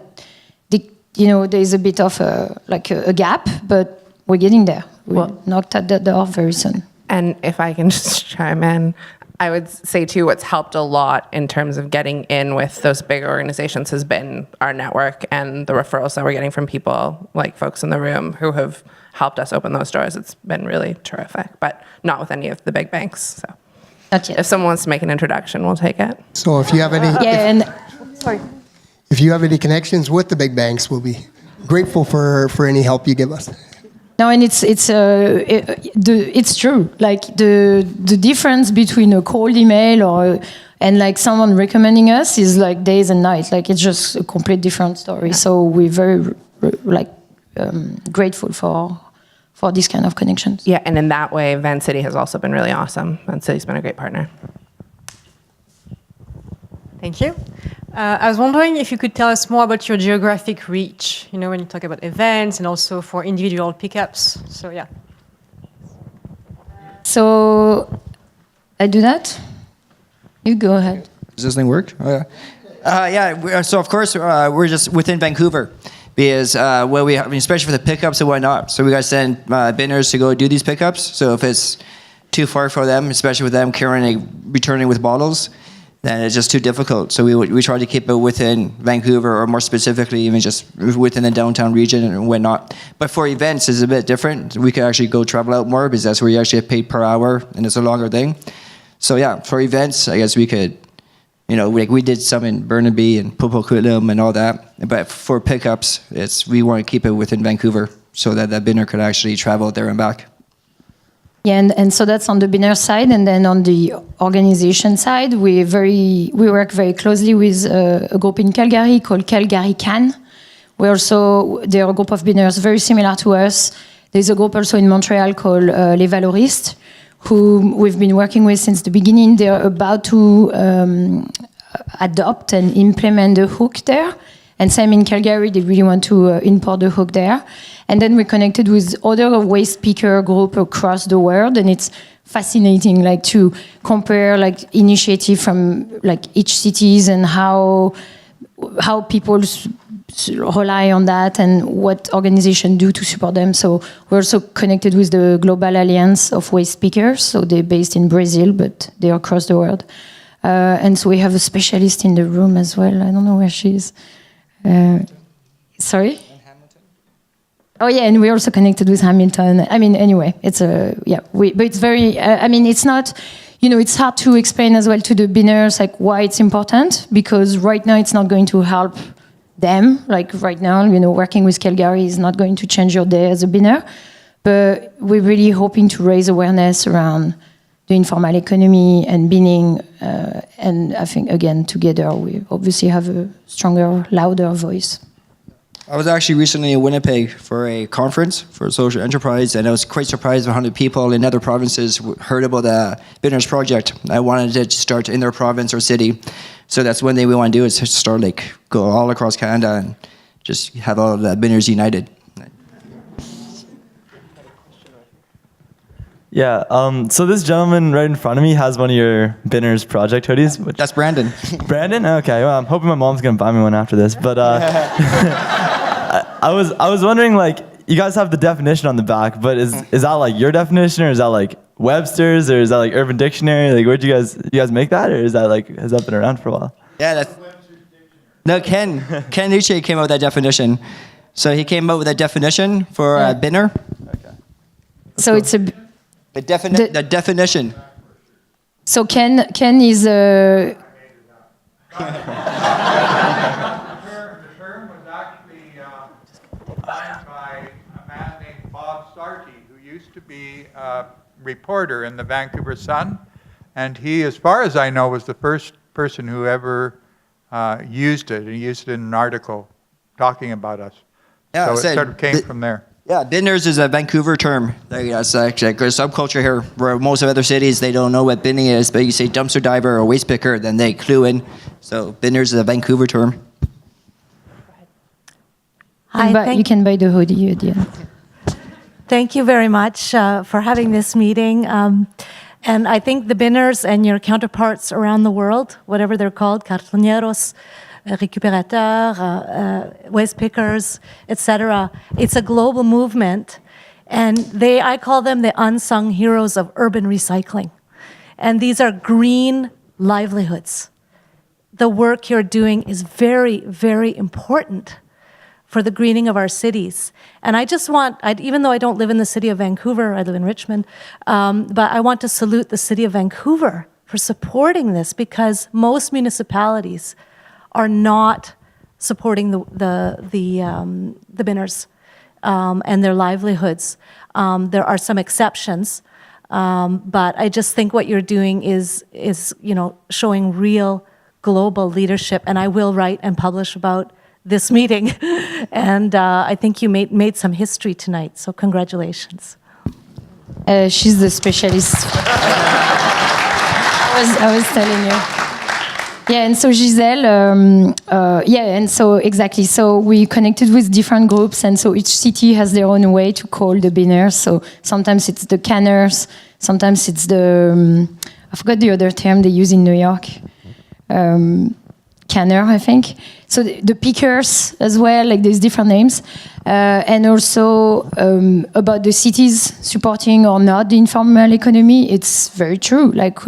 there's a bit of a gap, but we're getting there. We'll knock at the door very soon. And if I can just chime in, I would say too, what's helped a lot in terms of getting in with those big organizations has been our network and the referrals that we're getting from people like folks in the room who have helped us open those doors. It's been really terrific, but not with any of the big banks. So Not yet. if someone wants to make an introduction, we'll take it. So if you have any, Yeah, and sorry. if you have any connections with the big banks, we'll be grateful for any help you give us. No, and it's true. Like the difference between a cold email and like someone recommending us is like days and nights. Like it's just a complete different story. So we're very grateful for this kind of connections. Yeah, and in that way, Vancity has also been really awesome. Vancity's been a great partner. Thank you. I was wondering if you could tell us more about your geographic reach, you know, when you talk about events and also for individual pickups. So, yeah. So I do that? You go ahead. Does this thing work? Oh, yeah. So of course we're just within Vancouver, because we have, especially for the pickups and whatnot. So we got to send binners to go do these pickups. So if it's too far for them, especially with them returning with bottles, then it's just too difficult. So we try to keep it within Vancouver, or more specifically, even just within the downtown region and whatnot. But for events, it's a bit different. We can actually go travel out more, because that's where you actually get paid per hour, and it's a longer thing. So yeah, for events, I guess we could, we did some in Burnaby and Popocutlum and all that. But for pickups, we want to keep it within Vancouver so that that binner could actually travel there and back. Yeah, and so that's on the binner side, and then on the organization side, we work very closely with a group in Calgary called Calgary Can. They're a group of binners very similar to us. There's a group also in Montreal called Les Valoristes, who we've been working with since the beginning. They're about to adopt and implement the hook there. And same in Calgary, they really want to import the hook there. And then we connected with other waste picker group across the world, and it's fascinating, like to compare like initiative from like each cities and how people rely on that and what organizations do to support them. So we're also connected with the Global Alliance of Waste Pickers. So they're based in Brazil, but they're across the world. And so we have a specialist in the room as well. I don't know where she is. Sorry? Oh yeah, and we're also connected with Hamilton. I mean, anyway, but it's very. It's not. It's hard to explain as well to the binners like why it's important, because right now it's not going to help them. Like right now, working with Calgary is not going to change your day as a binner. But we're really hoping to raise awareness around the informal economy and binning. And I think again together we obviously have a stronger, louder voice. I was actually recently in Winnipeg for a conference for social enterprise, and I was quite surprised how many people in other provinces heard about the Binners Project. I wanted to start in their province or city. So that's one thing we want to do, is start go all across Canada and just have all of the Binners united. Yeah, so this gentleman right in front of me has one of your Binners Project hoodies. That's Brandon. Brandon? Okay, well, I'm hoping my mom's going to buy me one after this. But I was wondering, you guys have the definition on the back, but is that your definition, or is that Webster's, or is that Urban Dictionary? Where'd you guys make that, or is that has that been around for a while? Yeah, Ken Nietzsche came up with that definition. So he came up with a definition for a binner. Okay. So it's the definition. So Ken is The term was actually defined by a man named Bob Sarty, who used to be a reporter in the Vancouver Sun, and he, as far as I know, was the first person who ever used it. He used it in an article talking about us. Yeah, so it sort of came from there. Yeah, binners is a Vancouver term. It's actually a subculture here, where most of other cities, they don't know what binning is, but you say dumpster diver or waste picker, then they clue in. So binners is a Vancouver term. you can buy the hoodie at the end. Thank you very much for having this meeting. And I think the binners and your counterparts around the world, whatever they're called, cartoneros, récupérateurs, waste pickers, etc. It's a global movement, and I call them the unsung heroes of urban recycling. And these are green livelihoods. The work you're doing is very, very important for the greening of our cities. And I just want, even though I don't live in the city of Vancouver, I live in Richmond, but I want to salute the city of Vancouver for supporting this, because most municipalities are not supporting the binners and their livelihoods. There are some exceptions, but I just think what you're doing is showing real global leadership. And I will write and publish about this meeting, and I think you made some history tonight, so congratulations. She's the specialist. I was telling you. Yeah, and so Giselle, and so exactly. So we connected with different groups, and so each city has their own way to call the binners. So sometimes it's the canners, sometimes it's the, I forgot the other term they use in New York. Canner, I think. So the pickers as well, like there's different names. And also about the cities supporting or not the informal economy, it's very true. Like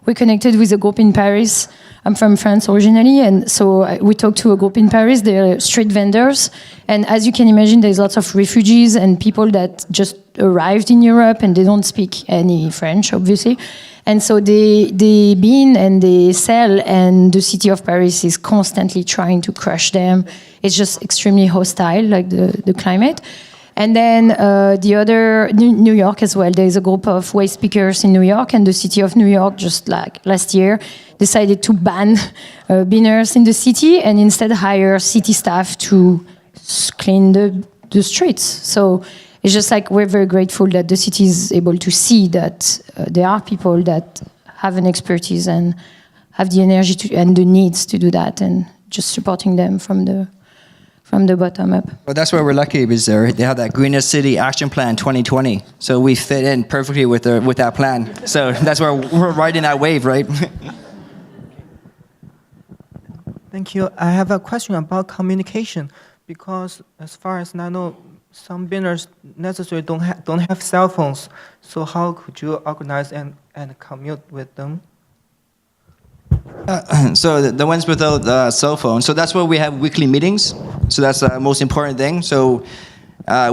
we connected with a group in Paris. I'm from France originally, and so we talked to a group in Paris. They're street vendors. And as you can imagine, there's lots of refugees and people that just arrived in Europe and they don't speak any French, obviously. And so they bin and they sell, and the city of Paris is constantly trying to crush them. It's just extremely hostile, like the climate. And then the other, New York as well, there is a group of waste pickers in New York, and the city of New York, just like last year, decided to ban binners in the city and instead hire city staff to clean the streets. So it's just like we're very grateful that the city is able to see that there are people that have an expertise and have the energy and the needs to do that, and just supporting them from the bottom up. Well, that's why we're lucky, because they have that Greenest City Action Plan 2020. So we fit in perfectly with that plan. So that's why we're riding that wave, right? Thank you. I have a question about communication, because as far as I know, some binners necessarily don't have cell phones. So how could you organize and commute with them? So the ones without cell phones. So that's why we have weekly meetings. So that's the most important thing. So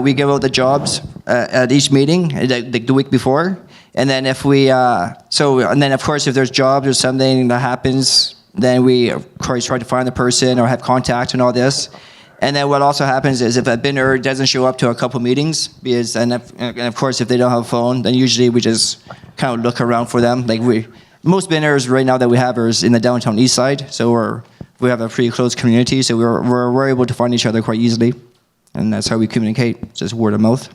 we give out the jobs at each meeting, the week before. And then if of course, if there's jobs or something that happens, then we of course try to find the person or have contact and all this. And then what also happens is if a binner doesn't show up to a couple meetings, and of course if they don't have a phone, then usually we just kind of look around for them. Like most binners right now that we have is in the downtown east side, so we have a pretty close community, so we're able to find each other quite easily, and that's how we communicate, just word of mouth.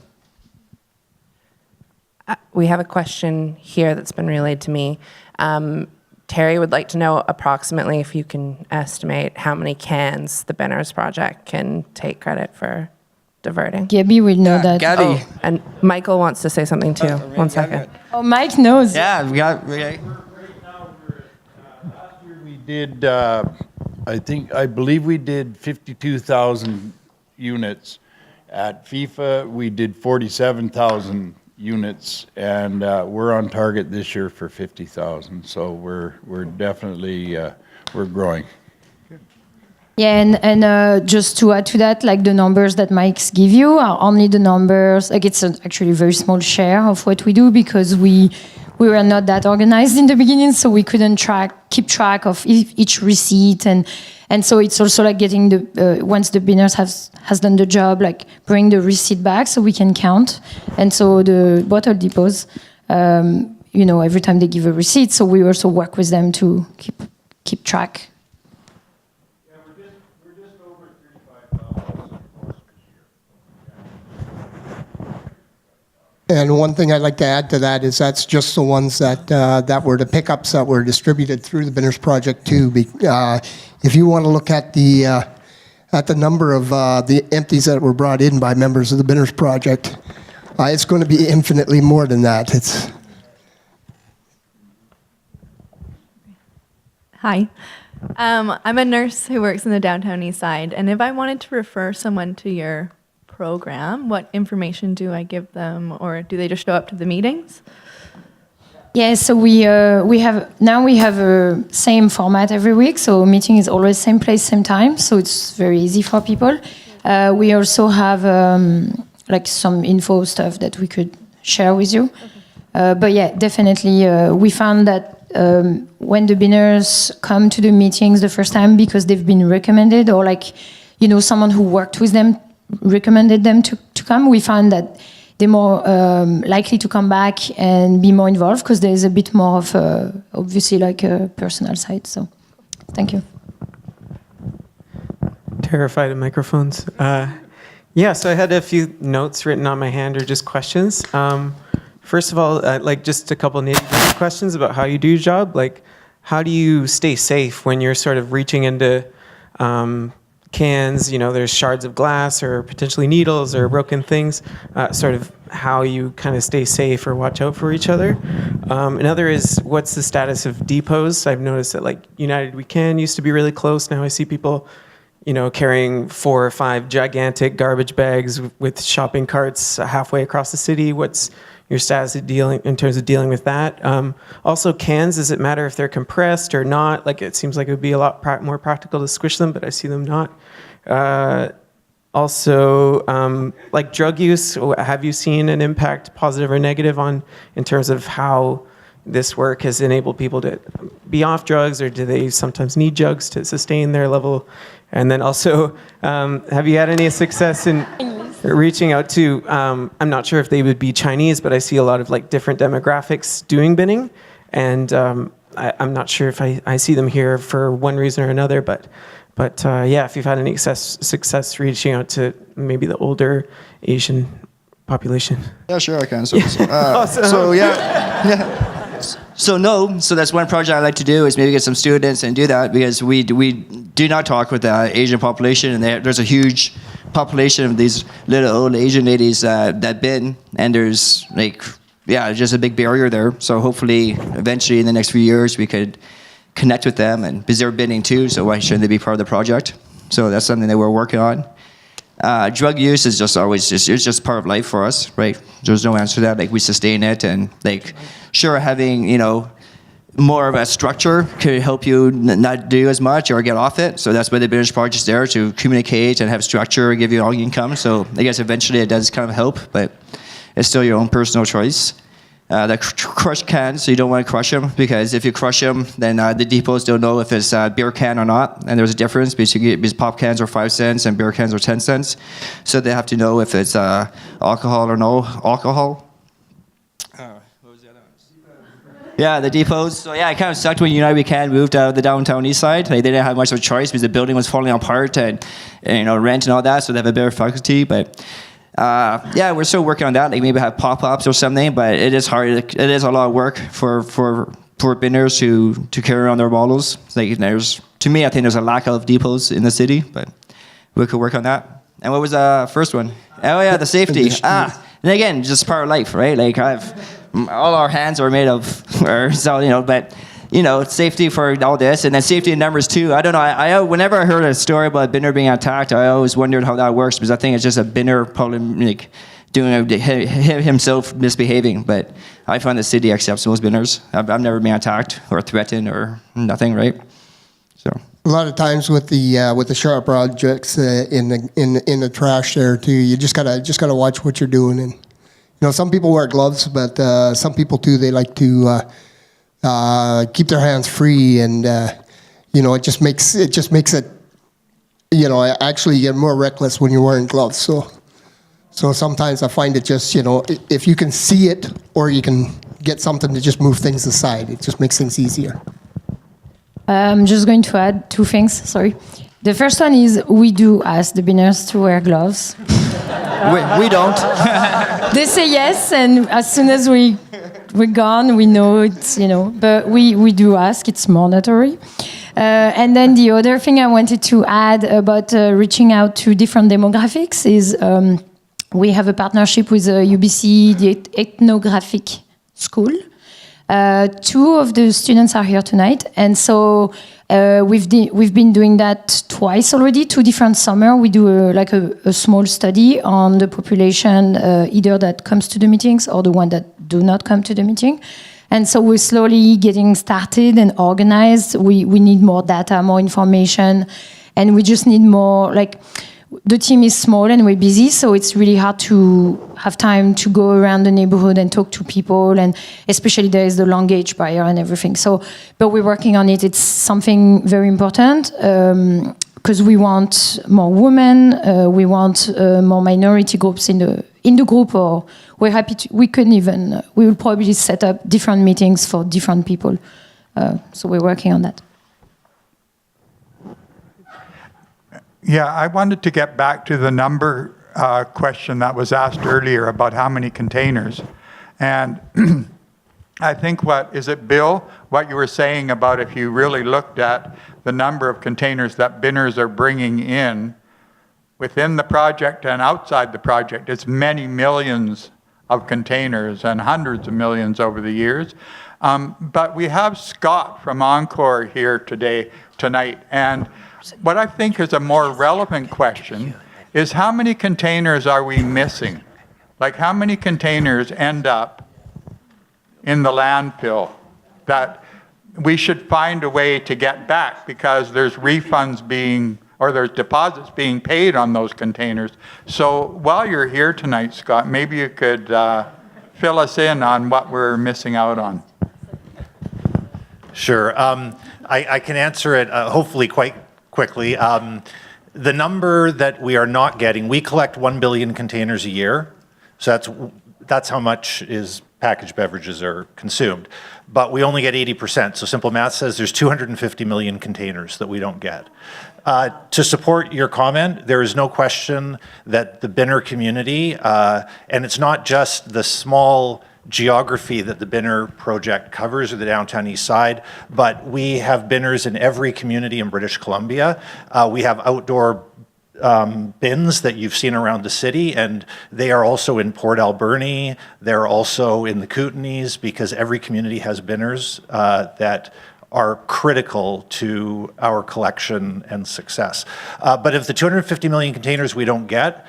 We have a question here that's been relayed to me. Terry would like to know approximately if you can estimate how many cans the Binners Project can take credit for diverting. Gabby will know that. Gabby. Oh, and Michael wants to say something too. 1 second. Oh, Mike knows. Yeah, we got. Okay. Last year we did, I believe we did 52,000 units. At FIFA, we did 47,000 units, and we're on target this year for 50,000. So we're definitely we're growing. Yeah, and just to add to that, like the numbers that Mike's give you are only the numbers. Like it's actually a very small share of what we do, because we were not that organized in the beginning, so we couldn't keep track of each receipt, and so it's also like getting the once the binners has done the job, like bring the receipt back so we can count. And so the bottle depots, every time they give a receipt, so we also work with them to keep track. And one thing I'd like to add to that is that's just the ones that were the pickups that were distributed through the Binners Project too. If you want to look at the number of the empties that were brought in by members of the Binners Project, it's going to be infinitely more than that. Hi. I'm a nurse who works in the downtown east side, and if I wanted to refer someone to your program, what information do I give them, or do they just show up to the meetings? Yeah, so we have a same format every week. So meeting is always same place, same time. So it's very easy for people. We also have like some info stuff that we could share with you. But yeah, definitely, we found that when the binners come to the meetings the first time because they've been recommended, or like, you know, someone who worked with them recommended them to come, we found that they're more likely to come back and be more involved because there's a bit more of obviously like a personal side. So thank you. Terrified of microphones. Yeah, so I had a few notes written on my hand, or just questions. First of all, like just a couple nitty-gritty questions about how you do your job. Like, how do you stay safe when you're sort of reaching into cans, you know, there's shards of glass or potentially needles or broken things, sort of how you kind of stay safe or watch out for each other. Another is, what's the status of depots? I've noticed that like United We Can used to be really close. Now I see people, you know, carrying 4 or 5 gigantic garbage bags with shopping carts halfway across the city. What's your status of in terms of dealing with that? Also, cans, does it matter if they're compressed or not? Like, it seems like it would be a lot more practical to squish them, but I see them not. Also, like drug use, have you seen an impact, positive or negative, in terms of how this work has enabled people to be off drugs, or do they sometimes need drugs to sustain their level? And then also, have you had any success in reaching out to, I'm not sure if they would be Chinese, but I see a lot of like different demographics doing binning, and I'm not sure if I see them here for one reason or another, but yeah, if you've had any success reaching out to maybe the older Asian population. Yeah, sure, I can. So so that's one project I like to do, is maybe get some students and do that, because we do not talk with the Asian population, and there's a huge population of these little old Asian ladies that bin, and there's like, yeah, just a big barrier there. So hopefully, eventually, in the next few years, we could connect with them, and because they're bidding too, so why shouldn't they be part of the project? So that's something that we're working on. Drug use is just always it's just part of life for us, right? There's no answer to that. Like, we sustain it, and like, sure, having, you know, more of a structure could help you not do as much or get off it. So that's why the British project is there, to communicate and have structure and give you all income. So I guess eventually it does kind of help, but it's still your own personal choice. The crushed cans, so you don't want to crush them, because if you crush them, then the depots don't know if it's a beer can or not, and there's a difference because pop cans are 5 cents and beer cans are 10 cents, so they have to know if it's alcohol or no alcohol. What was the other one? Yeah, the depots. So yeah, it kind of sucked when United We Can moved out of the downtown east side. Like, they didn't have much of a choice because the building was falling apart, and you know, rent and all that, so they have a better faculty, but. Yeah, we're still working on that. Like, maybe have pop-ups or something, but it is hard. It is a lot of work for binners to carry on their bottles. Like, to me, I think there's a lack of depots in the city, but we could work on that. And what was the first one? Oh yeah, the safety. And again, just part of life, right? Like, all our hands are made of, so you know, but. You know, safety for all this, and then safety in numbers too. I don't know. I whenever I heard a story about a binner being attacked, I always wondered how that works, because I think it's just a binner probably like doing himself misbehaving. But I find the city accepts most binners. I've never been attacked or threatened or nothing, right? So a lot of times with the sharp objects in the trash there too, you just gotta watch what you're doing. And you know, some people wear gloves, but some people too, they like to. Keep their hands free, and you know, it just makes it, you know, actually you're more reckless when you're wearing gloves. So sometimes I find it just, you know, if you can see it, or you can get something to just move things aside, it just makes things easier. I'm just going to add 2 things. Sorry. The first one is, we do ask the binners to wear gloves. We don't. They say yes, and as soon as we're gone, we know it's, you know, but we do ask. It's mandatory. And then the other thing I wanted to add about reaching out to different demographics is we have a partnership with UBC, the Ethnographic School. 2 of the students are here tonight, and so we've been doing that twice already. 2 different summer. We do a small study on the population, either that comes to the meetings or the one that do not come to the meeting. And so we're slowly getting started and organized. We need more data, more information, and we just need more, like, the team is small and we're busy, so it's really hard to have time to go around the neighborhood and talk to people, and especially there is the language barrier and everything. So, but we're working on it. It's something very important because we want more women, we want more minority groups in the group, or we're happy to, we will probably set up different meetings for different people. So we're working on that. Yeah, I wanted to get back to the number question that was asked earlier about how many containers. And I think Bill, what you were saying about if you really looked at the number of containers that binners are bringing in within the project and outside the project, it's many millions of containers and hundreds of millions over the years. But we have Scott from Encore here tonight, and what I think is a more relevant question is how many containers are we missing? Like how many containers end up in the landfill that we should find a way to get back because there's there's deposits being paid on those containers. So while you're here tonight, Scott, maybe you could fill us in on what we're missing out on. Sure. I can answer it hopefully quite quickly. The number that we are not getting, we collect 1 billion containers a year. So that's how much is packaged beverages are consumed. But we only get 80%. So simple math says there's 250 million containers that we don't get. To support your comment, there is no question that the binner community, and it's not just the small geography that the binner project covers, or the downtown east side, but we have binners in every community in British Columbia. We have outdoor bins that you've seen around the city, and they are also in Port Alberni. They're also in the Kootenays, because every community has binners that are critical to our collection and success. But of the 250 million containers we don't get,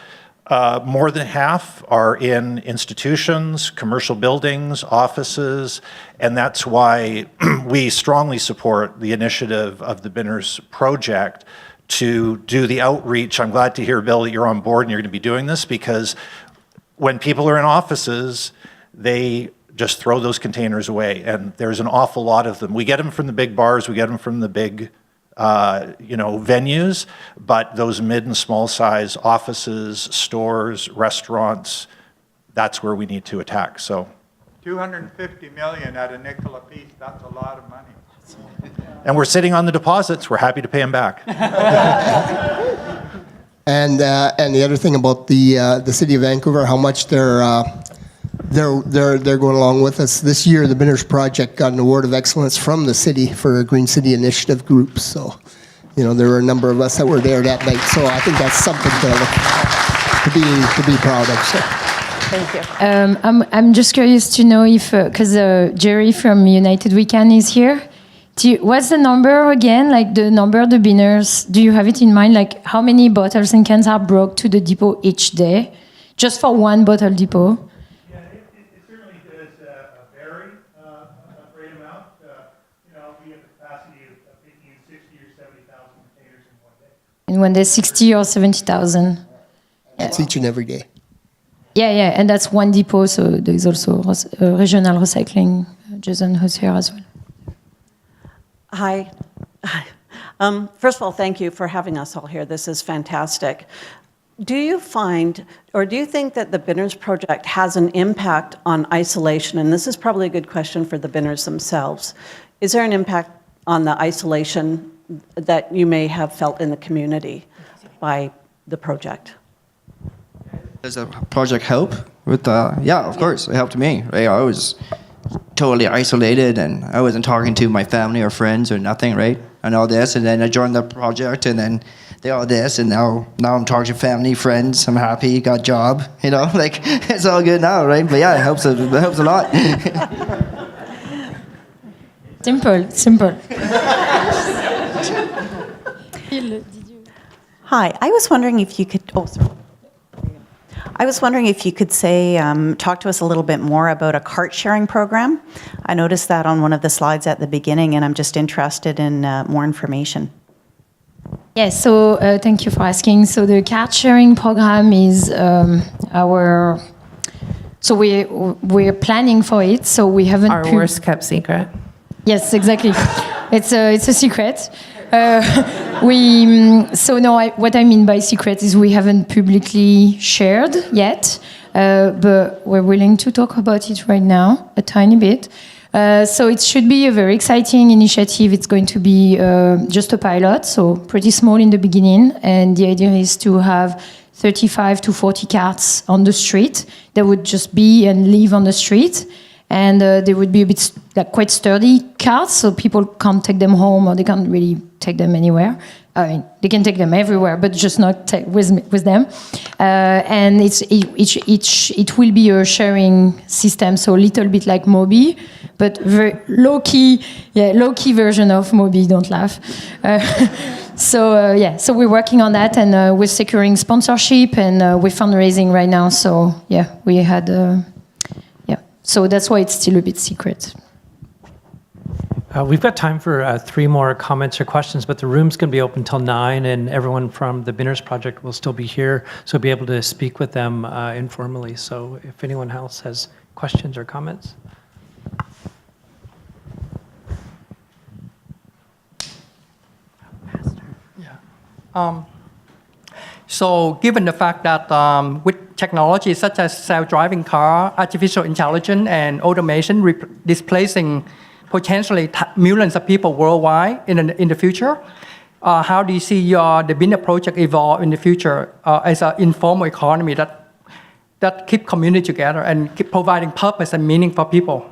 more than half are in institutions, commercial buildings, offices, and that's why we strongly support the initiative of the Binners Project to do the outreach. I'm glad to hear, Bill, that you're on board and you're going to be doing this, because when people are in offices, they just throw those containers away, and there's an awful lot of them. We get them from the big bars, we get them from the big venues, but those mid and small size offices, stores, restaurants, that's where we need to attack. So 250 million at a nickel a piece, that's a lot of money. And we're sitting on the deposits, we're happy to pay them back. And the other thing about the city of Vancouver, how much they're going along with us. This year, the Binners Project got an award of excellence from the city for a Green City Initiative group. So, there were a number of us that were there that night. So I think that's something to be proud of. So. Thank you. I'm just curious to know if, because Jerry from United We Can is here. What's the number again? Like the number of the binners? Do you have it in mind? Like how many bottles and cans are brought to the depot each day, just for one bottle depot? In one day, 60 or 70,000. That's each and every day. Yeah, and that's one depot, so there's also regional recycling. Jason who's here as well. Hi. First of all, thank you for having us all here. This is fantastic. Do you find, or do you think that the Binners Project has an impact on isolation? And this is probably a good question for the Binners themselves. Is there an impact on the isolation that you may have felt in the community by the project? Does the project help with yeah, of course, it helped me. Right? I was totally isolated and I wasn't talking to my family or friends or nothing, right? And all this, and then I joined the project, and then they all this, and now I'm talking to family, friends. I'm happy, got a job, like it's all good now, right? But yeah, it helps a lot. Simple. Hi, I was wondering if you could. I was wondering if you could say, talk to us a little bit more about a cart sharing program. I noticed that on one of the slides at the beginning, and I'm just interested in more information. Yes, so thank you for asking. So the cart sharing program is our. So we're planning for it. So we haven't. Our worst kept secret. Yes, exactly. It's a secret. What I mean by secret is we haven't publicly shared yet, but we're willing to talk about it right now a tiny bit. So it should be a very exciting initiative. It's going to be just a pilot, so pretty small in the beginning, and the idea is to have 35 to 40 carts on the street that would just be and live on the street. And they would be a bit quite sturdy carts, so people can't take them home, or they can't really take them anywhere. I mean, they can take them everywhere, but just not with them. And it will be a sharing system, so a little bit like Mobi, but very low key version of Mobi. Don't laugh. So we're working on that, and we're securing sponsorship, and we're fundraising right now. So we had. So that's why it's still a bit secret. We've got time for 3 more comments or questions, but the room's going to be open till 9, and everyone from the Binners Project will still be here, so be able to speak with them informally. So if anyone else has questions or comments. So given the fact that with technology such as self-driving car, artificial intelligence, and automation displacing potentially millions of people worldwide in the future, how do you see the Binner project evolve in the future as an informal economy that keep community together and keep providing purpose and meaning for people?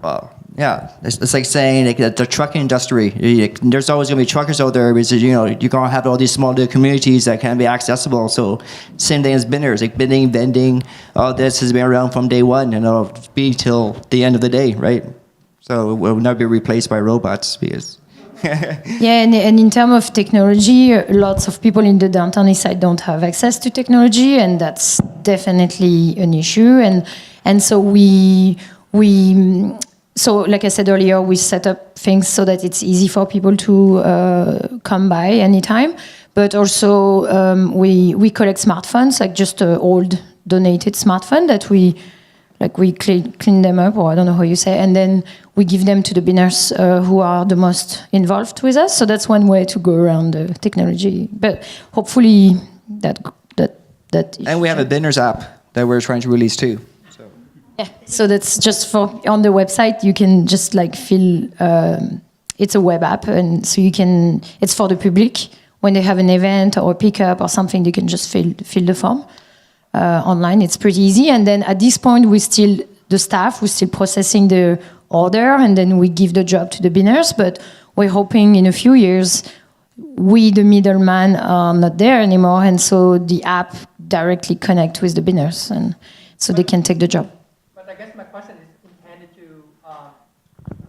Well, yeah, it's like saying like the trucking industry. There's always going to be truckers out there because you're going to have all these small little communities that can be accessible. So same thing as Binners, like binning, vending, all this has been around from day one, and it'll be till the end of the day, right? So it will not be replaced by robots because. And in terms of technology, lots of people in the downtown east side don't have access to technology, and that's definitely an issue. And so So like I said earlier, we set up things so that it's easy for people to come by anytime. But also we collect smartphones, like just old donated smartphone that we clean them up, or I don't know how you say, and then we give them to the Binners who are the most involved with us. So that's one way to go around the technology. But hopefully that. And we have a Binners app that we're trying to release too. Yeah, so that's just on the website. You can just fill. It's a web app, and so it's for the public. When they have an event or a pickup or something, they can just fill the form online. It's pretty easy. And then at this point, we're still processing the order, and then we give the job to the Binners. But we're hoping in a few years, we, the middleman, are not there anymore, and so the app directly connect with the Binners, and so they can take the job. I guess my question is intended to,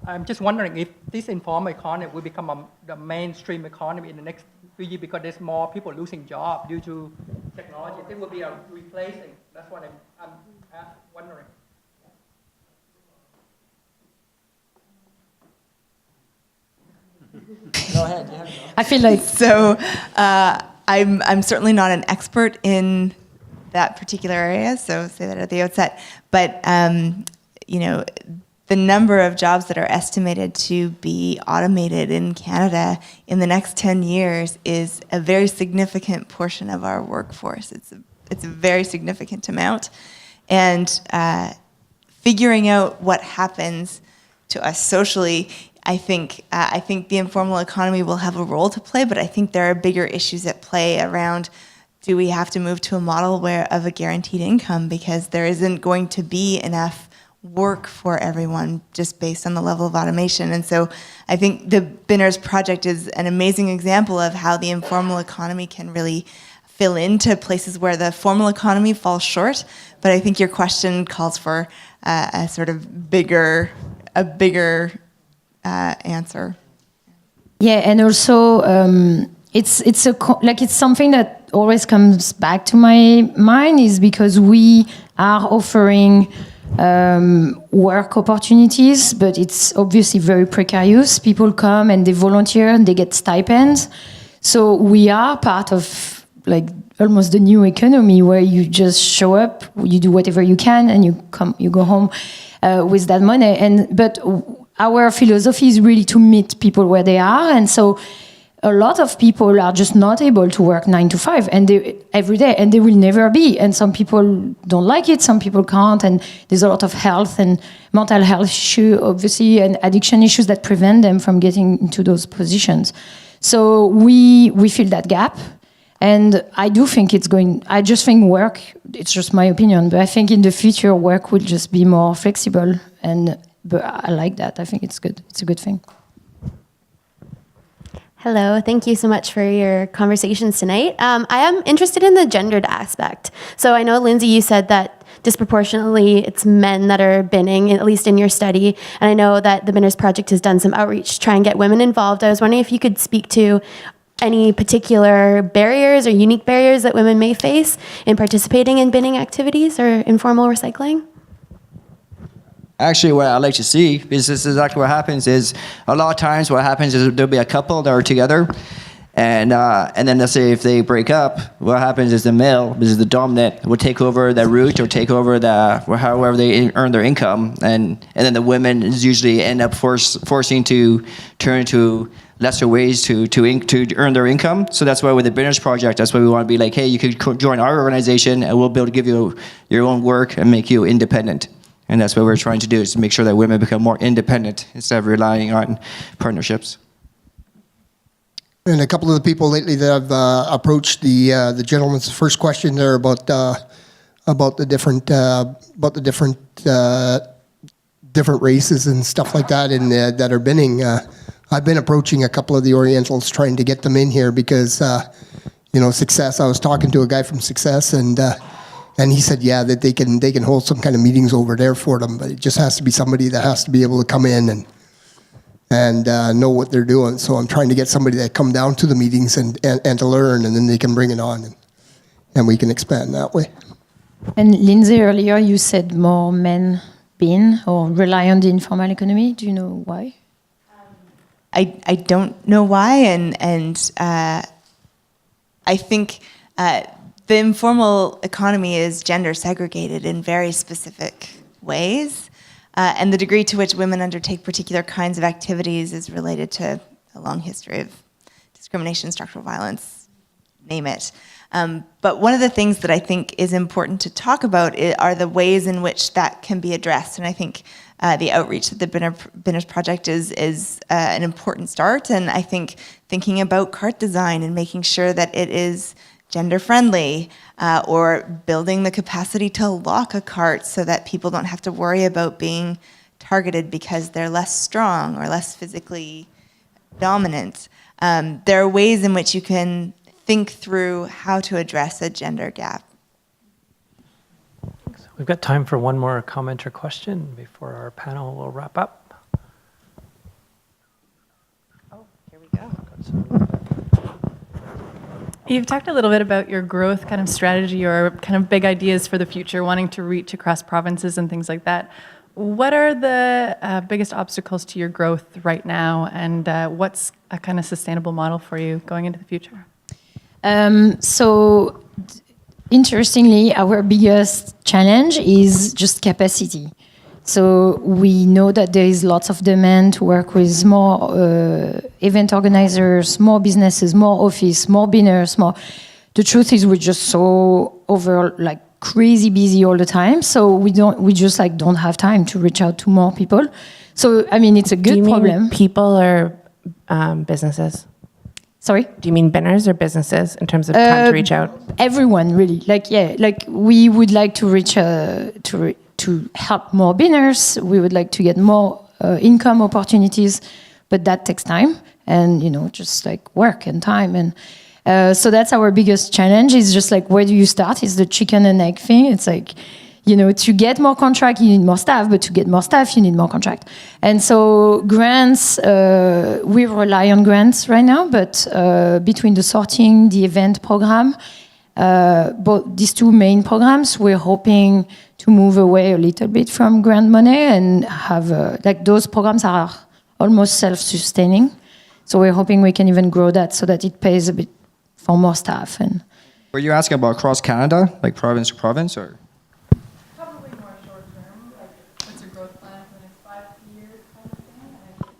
I'm just wondering if this informal economy will become the mainstream economy in the next few years, because there's more people losing jobs due to technology. It will be a replacing. That's what I'm wondering. Go ahead. I feel like so. I'm certainly not an expert in that particular area, so say that at the outset. But the number of jobs that are estimated to be automated in Canada in the next 10 years is a very significant portion of our workforce. It's a very significant amount, and figuring out what happens to us socially. I think the informal economy will have a role to play, but I think there are bigger issues at play around. Do we have to move to a model of a guaranteed income, because there isn't going to be enough work for everyone just based on the level of automation? And so I think the Binners project is an amazing example of how the informal economy can really fill into places where the formal economy falls short. But I think your question calls for a sort of bigger answer. Yeah, and also it's something that always comes back to my mind is because we are offering work opportunities, but it's obviously very precarious. People come and they volunteer and they get stipends. So we are part of like almost the new economy where you just show up, you do whatever you can, and you go home with that money. But our philosophy is really to meet people where they are, and so a lot of people are just not able to work 9 to 5 every day, and they will never be. And some people don't like it, some people can't, and there's a lot of health and mental health issues, obviously, and addiction issues that prevent them from getting into those positions. So we fill that gap, and I do think I just think work, it's just my opinion, but I think in the future work will just be more flexible, but I like that. I think it's good. It's a good thing. Hello, thank you so much for your conversations tonight. I am interested in the gendered aspect. So I know, Lindsay, you said that disproportionately it's men that are binning, at least in your study. And I know that the Binners Project has done some outreach to try and get women involved. I was wondering if you could speak to any particular barriers or unique barriers that women may face in participating in binning activities or informal recycling? Actually, what I like to see is this is exactly what happens is a lot of times what happens is there'll be a couple that are together, and then let's say if they break up, what happens is the male, this is the dominant, will take over the route or take over however they earn their income, and then the women usually end up forcing to turn to lesser ways to earn their income. So that's why with the Binners Project, that's why we want to be like, hey, you could join our organization and we'll be able to give you your own work and make you independent. And that's what we're trying to do, is to make sure that women become more independent instead of relying on partnerships. And a couple of the people lately that have approached the gentleman's first question there about the different races and stuff like that that are binning. I've been approaching a couple of the Orientals trying to get them in here because Success. I was talking to a guy from Success and he said, yeah, that they can hold some kind of meetings over there for them, but it just has to be somebody that has to be able to come in and know what they're doing. So I'm trying to get somebody that come down to the meetings and to learn, and then they can bring it on, and we can expand that way. And Lindsay, earlier you said more men bin or rely on the informal economy. Do you know why? I don't know why, and I think the informal economy is gender segregated in very specific ways, and the degree to which women undertake particular kinds of activities is related to a long history of discrimination, structural violence, name it. But one of the things that I think is important to talk about are the ways in which that can be addressed, and I think the outreach of the Binners Project is an important start, and I think thinking about cart design and making sure that it is gender-friendly, or building the capacity to lock a cart so that people don't have to worry about being targeted because they're less strong or less physically dominant. There are ways in which you can think through how to address a gender gap. We've got time for one more comment or question before our panel will wrap up. Oh, here we go. You've talked a little bit about your growth kind of strategy or kind of big ideas for the future, wanting to reach across provinces and things like that. What are the biggest obstacles to your growth right now, and what's a kind of sustainable model for you going into the future? So, interestingly, our biggest challenge is just capacity. So we know that there is lots of demand to work with more event organizers, more businesses, more office, more binners, more. The truth is we're just so crazy busy all the time. So we just don't have time to reach out to more people. So I mean, it's a good problem. Do you mean people or businesses? Sorry? Do you mean binners or businesses in terms of time to reach out? Everyone, really. We would like to reach to help more binners. We would like to get more income opportunities, but that takes time and, just work and time. And so that's our biggest challenge is just where do you start? It's the chicken and egg thing. It's to get more contract, you need more staff, but to get more staff, you need more contract. And so grants, we rely on grants right now, but between the sorting, the event program, both these two main programs, we're hoping to move away a little bit from grant money and have, those programs are almost self-sustaining. So we're hoping we can even grow that so that it pays a bit for more staff. And Were you asking about across Canada, like province to province, or?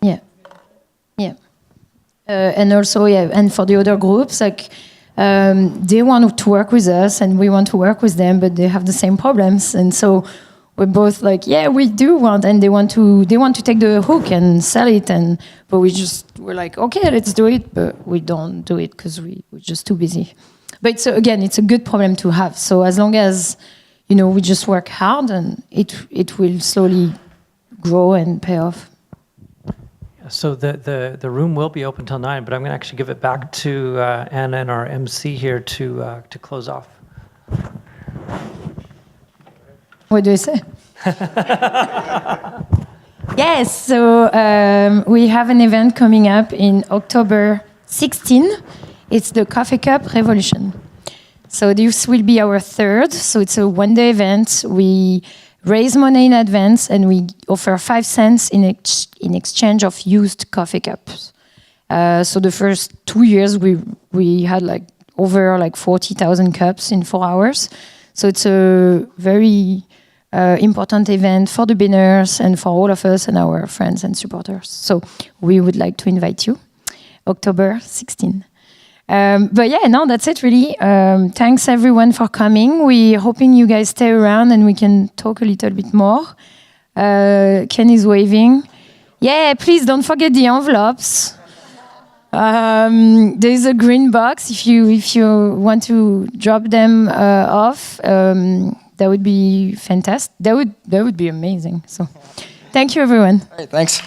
Yeah. And also, and for the other groups, they want to work with us and we want to work with them, but they have the same problems. And so we're both we do want, and they want to take the hook and sell it. But we're like, okay, let's do it. But we don't do it because we're just too busy. But it's a good problem to have. So as long as, we just work hard, and it will slowly grow and pay off. So the room will be open till 9, but I'm going to actually give it back to Anna and our Emcee here to close off. What do I say? Yes, so we have an event coming up in October 16. It's the Coffee Cup Revolution. So this will be our third. So it's a one-day event. We raise money in advance, and we offer 5 cents in exchange of used coffee cups. So the first 2 years, we had over 40,000 cups in 4 hours. So it's a very important event for the binners and for all of us and our friends and supporters. So we would like to invite you, October 16. That's it really. Thanks everyone for coming. We're hoping you guys stay around and we can talk a little bit more. Ken is waving. Yeah, please don't forget the envelopes. There's a green box if you want to drop them off. That would be fantastic. That would be amazing. So, thank you everyone. All right, thanks.